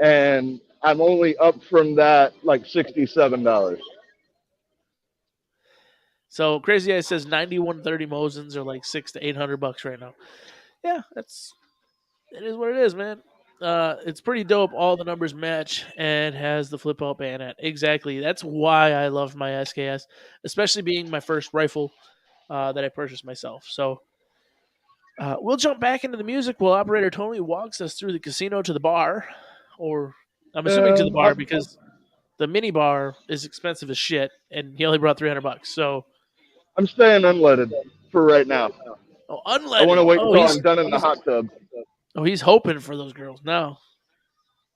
and I'm only up from that like $67. So Crazy Eye says 9130 Mosins are like $600 to $800 right now. Yeah, it is what it is, man. It's pretty dope. All the numbers match and has the flip out bayonet. Exactly. That's why I love my SKS, especially being my first rifle that I purchased myself. So we'll jump back into the music while Operator Tony walks us through the casino to the bar, or I'm assuming to the bar because the mini bar is expensive as shit, and he only brought $300. So I'm staying unleaded for right now. Oh, unleaded. I want to wait until I'm done in the hot tub. Oh, he's hoping for those girls now.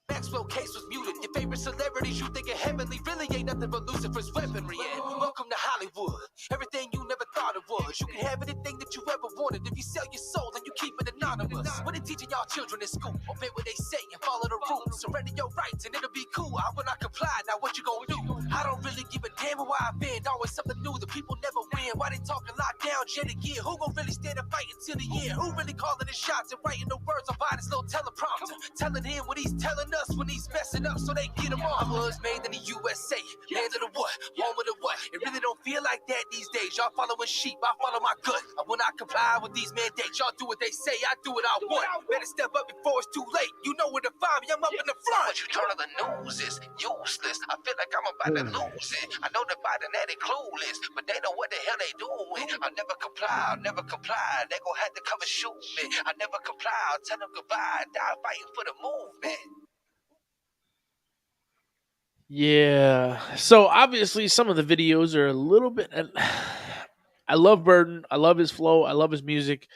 Maxwell case was muted. Your favorite celebrities you think are heavenly really ain't nothing but Lucifer's weaponry. And welcome to Hollywood. Everything you never thought it was. You can have anything that you ever wanted. If you sell your soul, then you keep it anonymous. What they teaching y'all children in school? Obey what they say and follow the rules. Surrender your rights and it'll be cool. I will not comply. Now what you gonna do? I don't really give a damn who I've been. Always something new. The people never win. Why they talking lockdown yet again? Who gon' really stand and fight until the end? Who really calling the shots and writing the words on this little teleprompter? Telling him what he's telling us when he's messing up so they get him off. I was made in the USA, land of the what, home of the what. It really don't feel like that these days. Y'all following sheep, I follow my gut. I will not comply with these mandates. Y'all do what they say, I do what I want. Better step up before it's too late. You know where to find me, I'm up in the front. What you turn on the news is useless. I feel like I'm about to lose it. I know the Biden that they clueless, but they know what the hell they doing. I'll never comply, I'll never comply. They gon' have to come and shoot me. I never comply, I'll tell them goodbye. Die fighting for the movement. Yeah. So obviously some of the videos are a little bit. I love Burden. I love his flow. I love his music.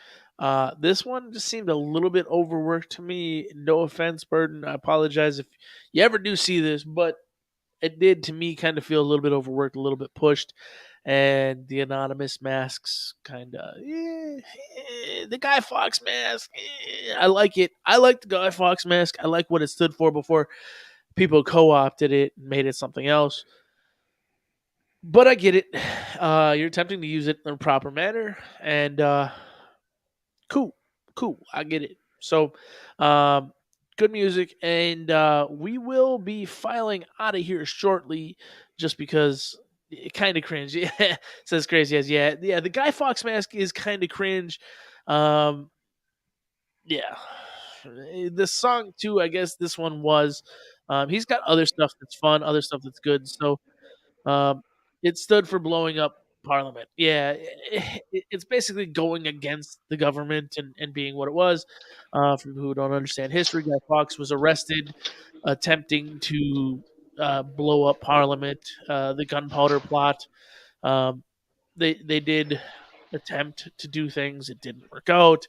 This one just seemed a little bit overworked to me. No offense, Burden. I apologize if you ever do see this, but it did to me kind of feel a little bit overworked, a little bit pushed. And the anonymous masks kind of, the Guy Fawkes mask, I like it. I like the Guy Fawkes mask. I like what it stood for before people co-opted it and made it something else. But I get it. You're attempting to use it in a proper manner. And cool. Cool, I get it. So, good music, and we will be filing out of here shortly, just because it kind of cringe. Yeah, says crazy as yeah. The Guy Fawkes mask is kind of cringe. Yeah, the song too. I guess this one was. He's got other stuff that's fun, other stuff that's good. So it stood for blowing up Parliament. Yeah, it's basically going against the government and being what it was. For people who don't understand history, Guy Fawkes was arrested attempting to blow up Parliament. The gunpowder plot. Um, they did attempt to do things. It didn't work out.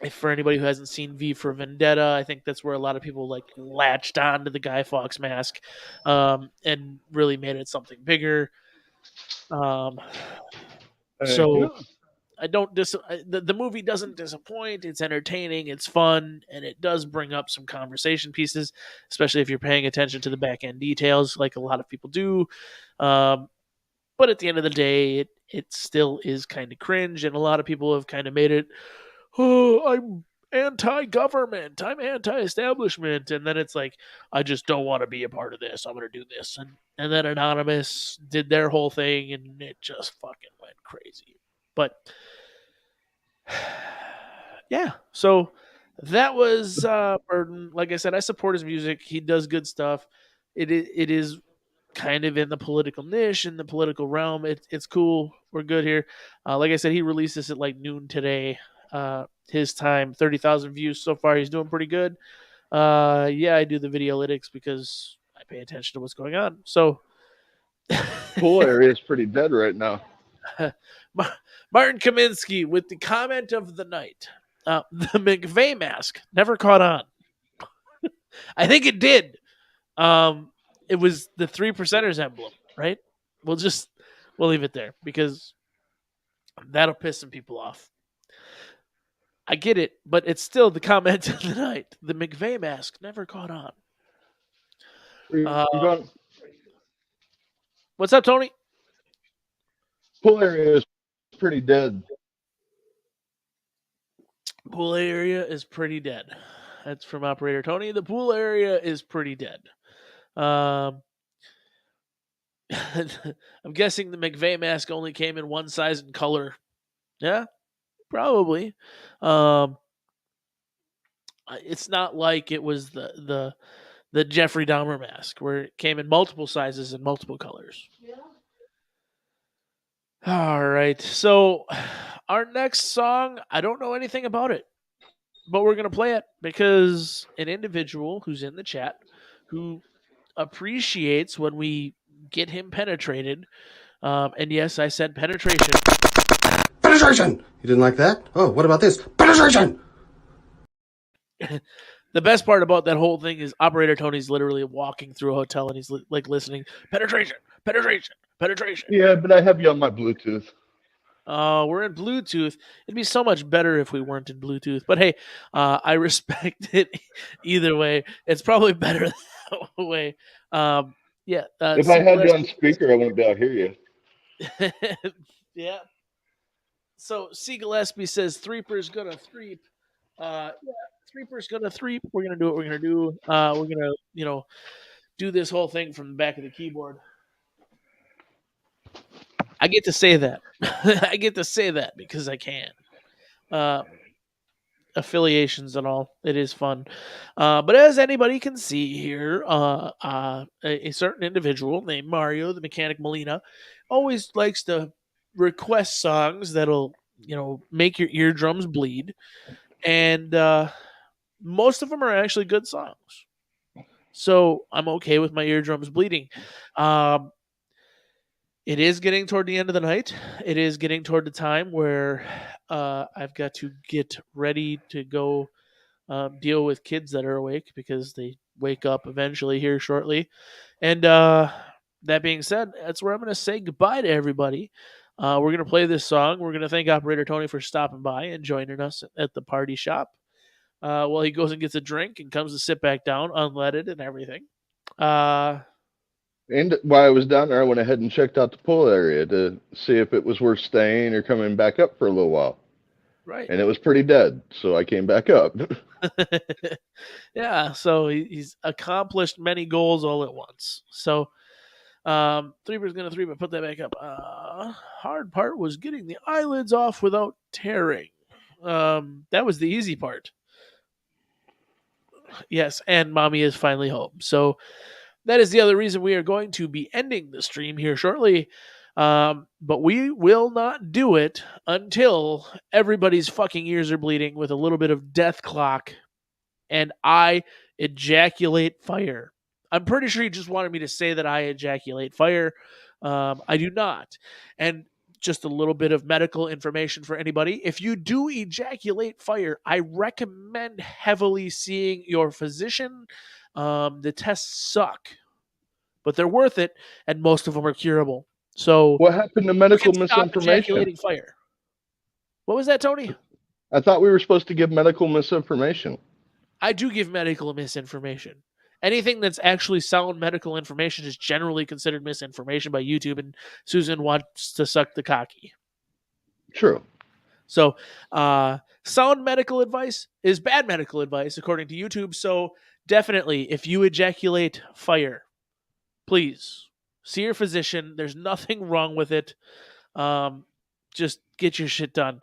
If for anybody who hasn't seen V for Vendetta, I think that's where a lot of people like latched on to the Guy Fawkes mask, and really made it something bigger. So I don't the movie doesn't disappoint. It's entertaining, it's fun, and it does bring up some conversation pieces, especially if you're paying attention to the back end details, like a lot of people do. But at the end of the day, it still is kind of cringe, and a lot of people have kind of made it, oh, I'm anti-government, I'm anti-establishment, and then it's like, I just don't want to be a part of this. I'm going to do this, and then Anonymous did their whole thing, and it just fucking went crazy. But yeah, so that was Burden. Like I said, I support his music. He does good stuff. It is kind of in the political niche, in the political realm. It's cool. We're good here. Like I said, he released this at like noon today. His time, 30,000 views so far. He's doing pretty good. Yeah, I do the videolytics because I pay attention to what's going on. So Pool area is pretty dead right now. Martin Kaminsky with the comment of the night. The McVeigh mask never caught on. I think it did. It was the 3%ers emblem, right? We'll leave it there because that'll piss some people off. I get it, but it's still the comment of the night. The McVeigh mask never caught on. What's up, Tony? Pool area is pretty dead. Pool area is pretty dead. That's from Operator Tony. The pool area is pretty dead. I'm guessing the McVeigh mask only came in one size and color. Yeah, probably. It's not like it was the Jeffrey Dahmer mask where it came in multiple sizes and multiple colors. Yeah. All right. So our next song, I don't know anything about it, but we're going to play it because an individual who's in the chat who appreciates when we get him penetrated, and yes, I said penetration. Penetration! You didn't like that? Oh, what about this? Penetration! The best part about that whole thing is Operator Tony's literally walking through a hotel and he's like listening. Penetration, penetration, penetration. Yeah, but I have you on my Bluetooth. We're in Bluetooth. It'd be so much better if we weren't in Bluetooth. But hey, I respect it either way. It's probably better that way. Yeah. If I had you on speaker, I wouldn't be able to hear you. Yeah. So Siegel Espy says Threeper's gonna threep. Yeah, Threeper's gonna threep. We're gonna do what we're gonna do. We're gonna, do this whole thing from the back of the keyboard. I get to say that. I get to say that because I can. Affiliations and all. It is fun. But as anybody can see here, a certain individual named Mario, the Mechanic Molina, always likes to request songs that'll, make your eardrums bleed. And most of them are actually good songs. So I'm okay with my eardrums bleeding. It is getting toward the end of the night. It is getting toward the time where I've got to get ready to go deal with kids that are awake because they wake up eventually here shortly. And that being said, that's where I'm going to say goodbye to everybody. We're going to play this song. We're going to thank Operator Tony for stopping by and joining us at the party shop while he goes and gets a drink and comes to sit back down, unleaded and everything. And while I was down there, I went ahead and checked out the pool area to see if it was worth staying or coming back up for a little while. Right. And it was pretty dead, so I came back up. Yeah, so he's accomplished many goals all at once. So, Threeber's gonna three, but put that back up. Hard part was getting the eyelids off without tearing. That was the easy part. Yes, and mommy is finally home. So that is the other reason we are going to be ending the stream here shortly. But we will not do it until everybody's fucking ears are bleeding with a little bit of death clock and I ejaculate fire. I'm pretty sure you just wanted me to say that I ejaculate fire. I do not. And just a little bit of medical information for anybody. If you do ejaculate fire, I recommend heavily seeing your physician. The tests suck, but they're worth it, and most of them are curable. So, what happened to medical you can stop misinformation? ejaculating fire. What was that, Tony? I thought we were supposed to give medical misinformation. I do give medical misinformation. Anything that's actually sound medical information is generally considered misinformation by YouTube, and Susan wants to suck the cocky. True. So, sound medical advice is bad medical advice, according to YouTube. So, definitely, if you ejaculate fire, please see your physician. There's nothing wrong with it. Just get your shit done.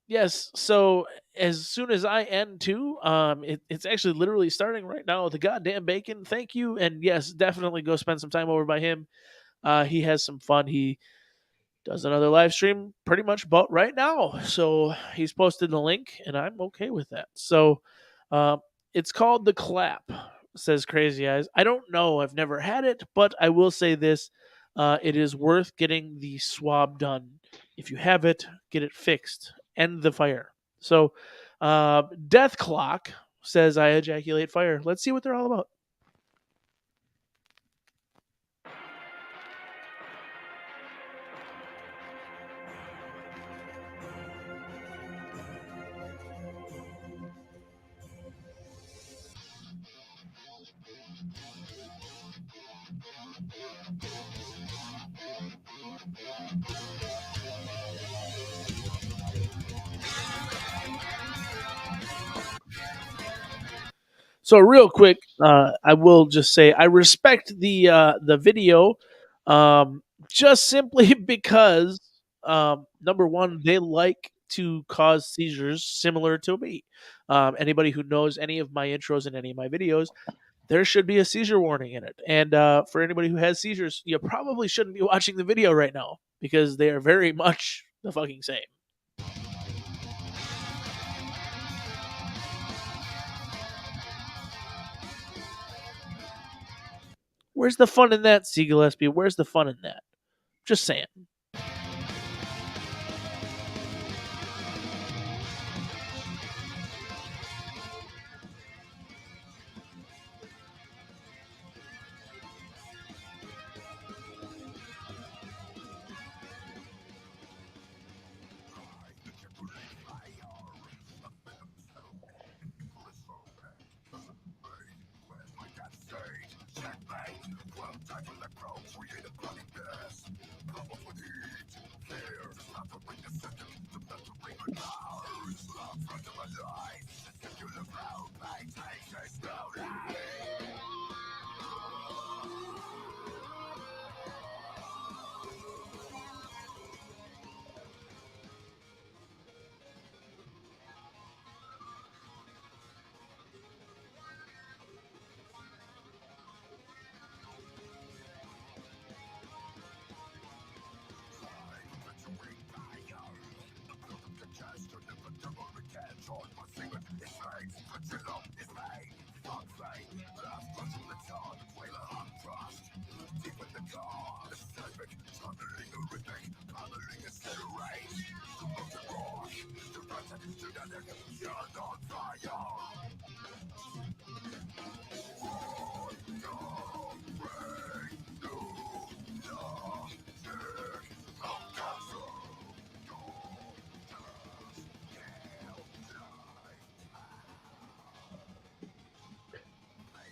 Yes, so as soon as I end too, it's actually literally starting right now. The goddamn bacon, thank you, and yes, definitely go spend some time over by him. He has some fun. He does another live stream pretty much about right now, so he's posted the link, and I'm okay with that. So, it's called The Clap, says Crazy Eyes. I don't know, I've never had it, but I will say this: it is worth getting the swab done. If you have it, get it fixed. End the fire. So, Death Clock says I ejaculate fire. Let's see what they're all about. So real quick, I will just say I respect the video, just simply because number one, they like to cause seizures similar to me. Anybody who knows any of my intros and any of my videos, there should be a seizure warning in it. And for anybody who has seizures, you probably shouldn't be watching the video right now because they are very much the fucking same. Where's the fun in that, C. Gillespie? Where's the fun in that? Just saying.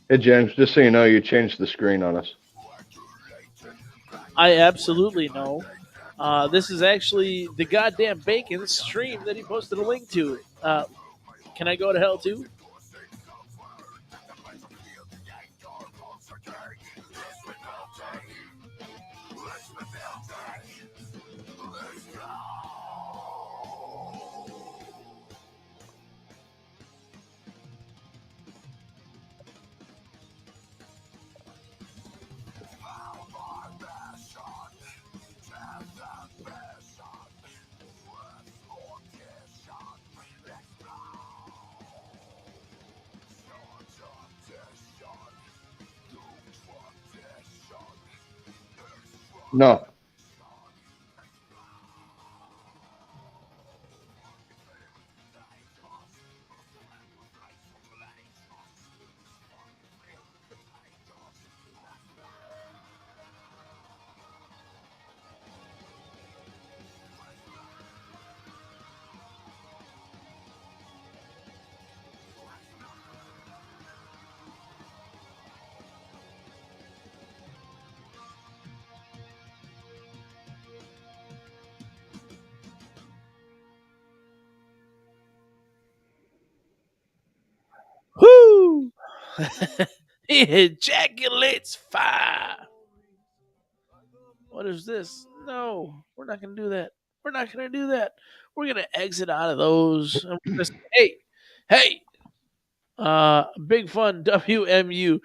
Hey, James, just so you know, you changed the screen on us. I absolutely know. This is actually the goddamn bacon stream that he posted a link to. Can I go to hell too? No. Whoo! He ejaculates fire. What is this? No, we're not going to do that. We're not going to do that. We're going to exit out of those. And we're gonna say, hey, big fun WMU.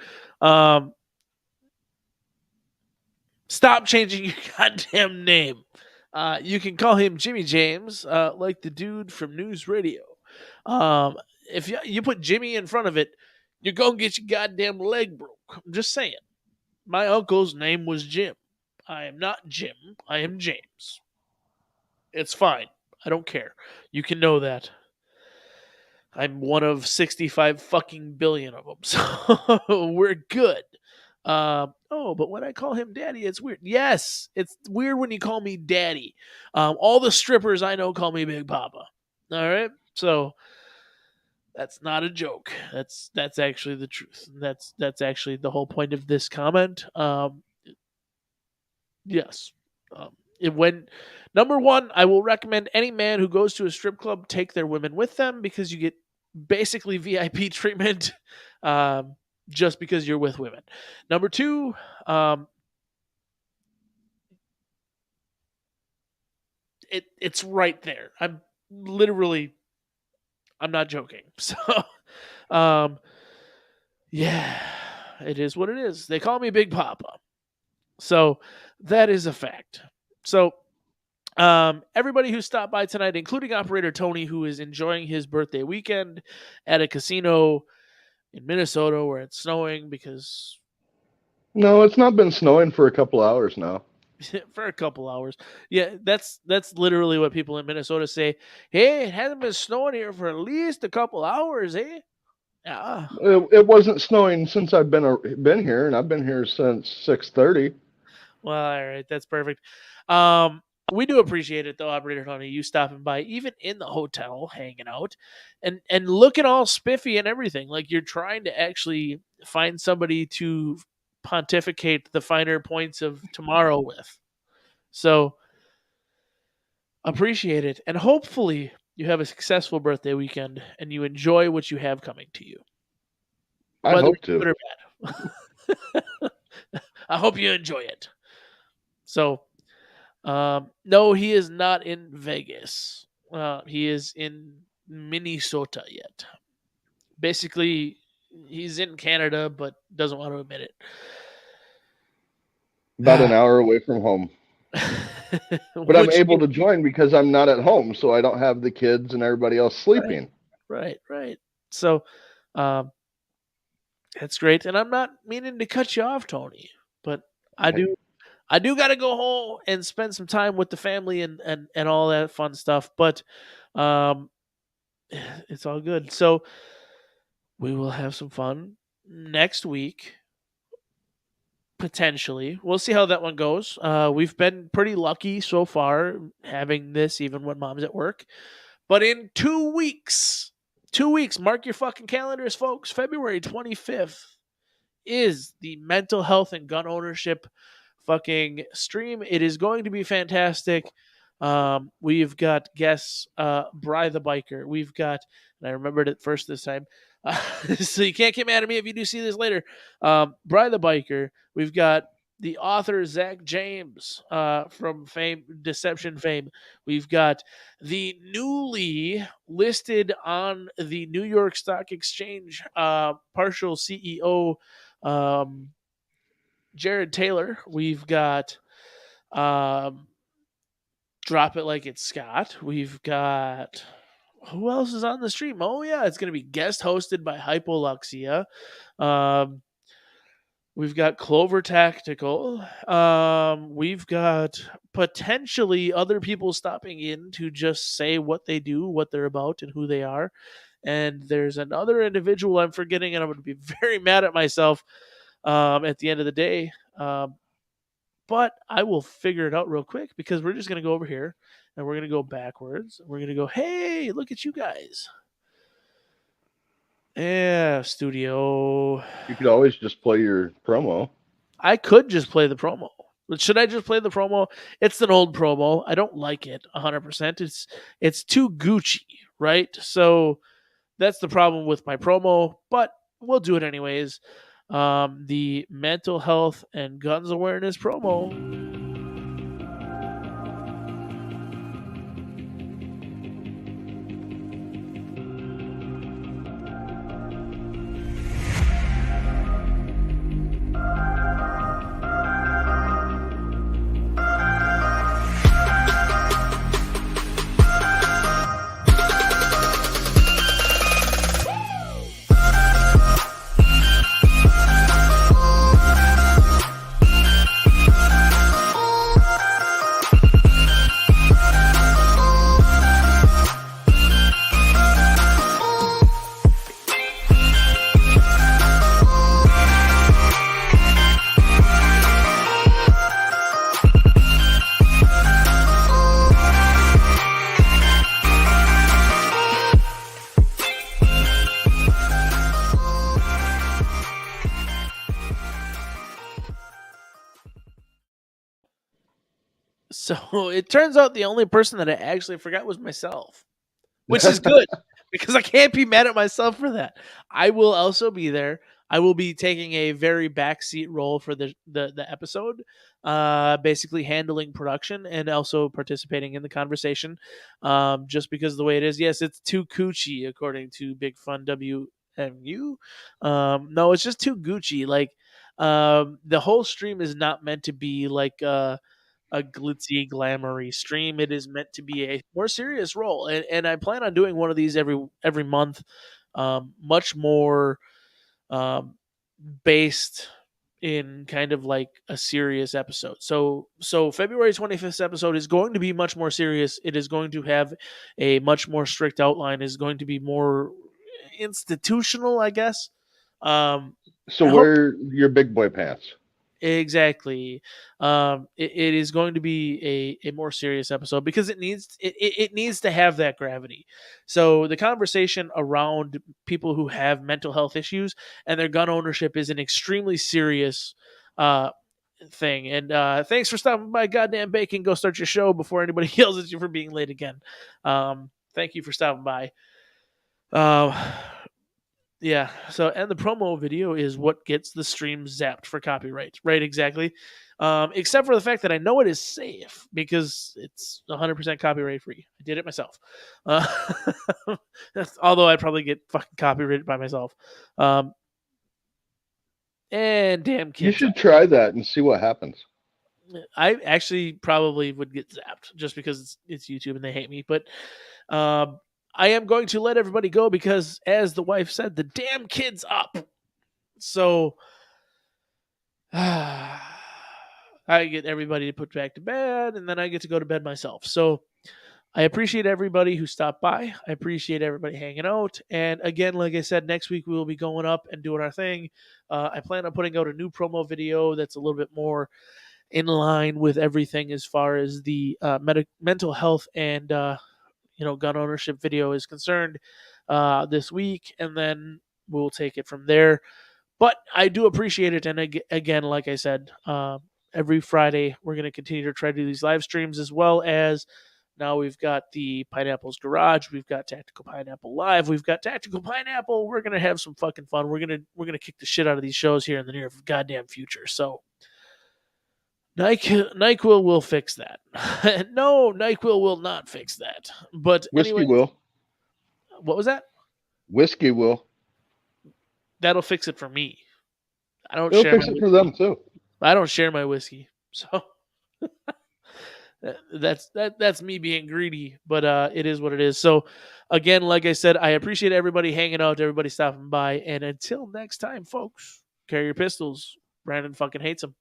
Stop changing your goddamn name. You can call him Jimmy James, like the dude from News Radio. If you put Jimmy in front of it, you're going to get your goddamn leg broke. I'm just saying. My uncle's name was Jim. I am not Jim. I am James. It's fine. I don't care. You can know that. I'm one of 65 fucking billion of them. So we're good. But when I call him daddy, it's weird. Yes, it's weird when you call me daddy. All the strippers I know call me Big Papa. All right? So that's not a joke. That's actually the truth. That's actually the whole point of this comment. Yes. Number one, I will recommend any man who goes to a strip club take their women with them because you get basically VIP treatment just because you're with women. Number two, it's right there. I'm not joking. So, yeah, it is what it is. They call me Big Papa. So that is a fact. So everybody who stopped by tonight, including operator Tony, who is enjoying his birthday weekend at a casino in Minnesota where it's snowing because... No, it's not been snowing for a couple hours now. For a couple hours. Yeah, that's literally what people in Minnesota say. Hey, it hasn't been snowing here for at least a couple hours, eh? Yeah. It wasn't snowing since I've been here, and I've been here since 6:30. Well, all right, that's perfect. We do appreciate it though, Operator Tony, you stopping by, even in the hotel, hanging out, and looking all spiffy and everything. Like you're trying to actually find somebody to pontificate the finer points of tomorrow with. So appreciate it, and hopefully you have a successful birthday weekend and you enjoy what you have coming to you. I hope to. Good or bad. I hope you enjoy it. So, no, he is not in Vegas. He is in Minnesota yet. Basically, he's in Canada, but doesn't want to admit it. About an hour away from home. But I'm able to join because I'm not at home, so I don't have the kids and everybody else sleeping. Right. So, that's great. And I'm not meaning to cut you off, Tony, but I do got to go home and spend some time with the family and all that fun stuff. But it's all good. So we will have some fun next week. Potentially. We'll see how that one goes. We've been pretty lucky so far having this even when mom's at work. But in 2 weeks, mark your fucking calendars, folks. February 25th is the Mental Health and Gun Ownership fucking stream. It is going to be fantastic. We've got guests, Bry the Biker. We've got, and I remembered it first this time, so you can't get mad at me if you do see this later. Bry the Biker. We've got the author Zach James from Deception fame. We've got the newly listed on the New York Stock Exchange partial CEO Jared Taylor. We've got Drop It Like It's Scott. We've got, who else is on the stream? Oh yeah, it's going to be guest hosted by Hypoluxia. We've got Clover Tactical. We've got potentially other people stopping in to just say what they do, what they're about, and who they are. And there's another individual I'm forgetting, and I'm going to be very mad at myself at the end of the day. But I will figure it out real quick because we're just going to go over here and we're going to go backwards. We're going to go, hey, look at you guys. Yeah, studio. You could always just play your promo. I could just play the promo. But should I just play the promo? It's an old promo. I don't like it 100%. It's too Gucci, right? So that's the problem with my promo, but we'll do it anyways. The mental health and guns awareness promo. So it turns out the only person that I actually forgot was myself, which is good because I can't be mad at myself for that. I will also be there. I will be taking a very backseat role for the episode, basically handling production and also participating in the conversation. Just because of the way it is. Yes, it's too coochie according to Big Fun WMU. No, it's just too Gucci. Like the whole stream is not meant to be like a glitzy, glamoury stream. It is meant to be a more serious role, and I plan on doing one of these every month, much more based in kind of like a serious episode. So February 25th episode is going to be much more serious. It is going to have a much more strict outline. Is going to be more institutional, I guess. So wear your big boy pants. Exactly. It is going to be a more serious episode because it needs to have that gravity. So the conversation around people who have mental health issues and their gun ownership is an extremely serious thing. And thanks for stopping by, goddamn bacon. Go start your show before anybody yells at you for being late again. Thank you for stopping by. Yeah. So, and the promo video is what gets the stream zapped for copyright, right? Exactly. Except for the fact that I know it is safe because it's 100% copyright free. I did it myself. Although I'd probably get fucking copyrighted by myself. And damn kids. You should try that and see what happens. I actually probably would get zapped just because it's YouTube and they hate me. But I am going to let everybody go because, as the wife said, the damn kid's up. So I get everybody to put back to bed, and then I get to go to bed myself. So I appreciate everybody who stopped by. I appreciate everybody hanging out. And again, like I said, next week we will be going up and doing our thing. I plan on putting out a new promo video that's a little bit more in line with everything as far as the mental health and gun ownership video is concerned this week, and then we'll take it from there. But I do appreciate it, and again, like I said, every Friday. We're going to continue to try to do these live streams, as well as now we've got the Pineapple's Garage. We've got Tactical Pineapple Live. We've got Tactical Pineapple. We're going to have some fucking fun. We're going to kick the shit out of these shows here in the near goddamn future. So NyQuil will fix that. No, NyQuil will not fix that. But Whiskey anyway, will. What was that? Whiskey will. That'll fix it for me. I don't It'll share fix my it for them too. I don't share my whiskey. So that's me being greedy, but it is what it is. So again, like I said, I appreciate everybody hanging out, everybody stopping by, and until next time, folks, carry your pistols. Brandon fucking hates them.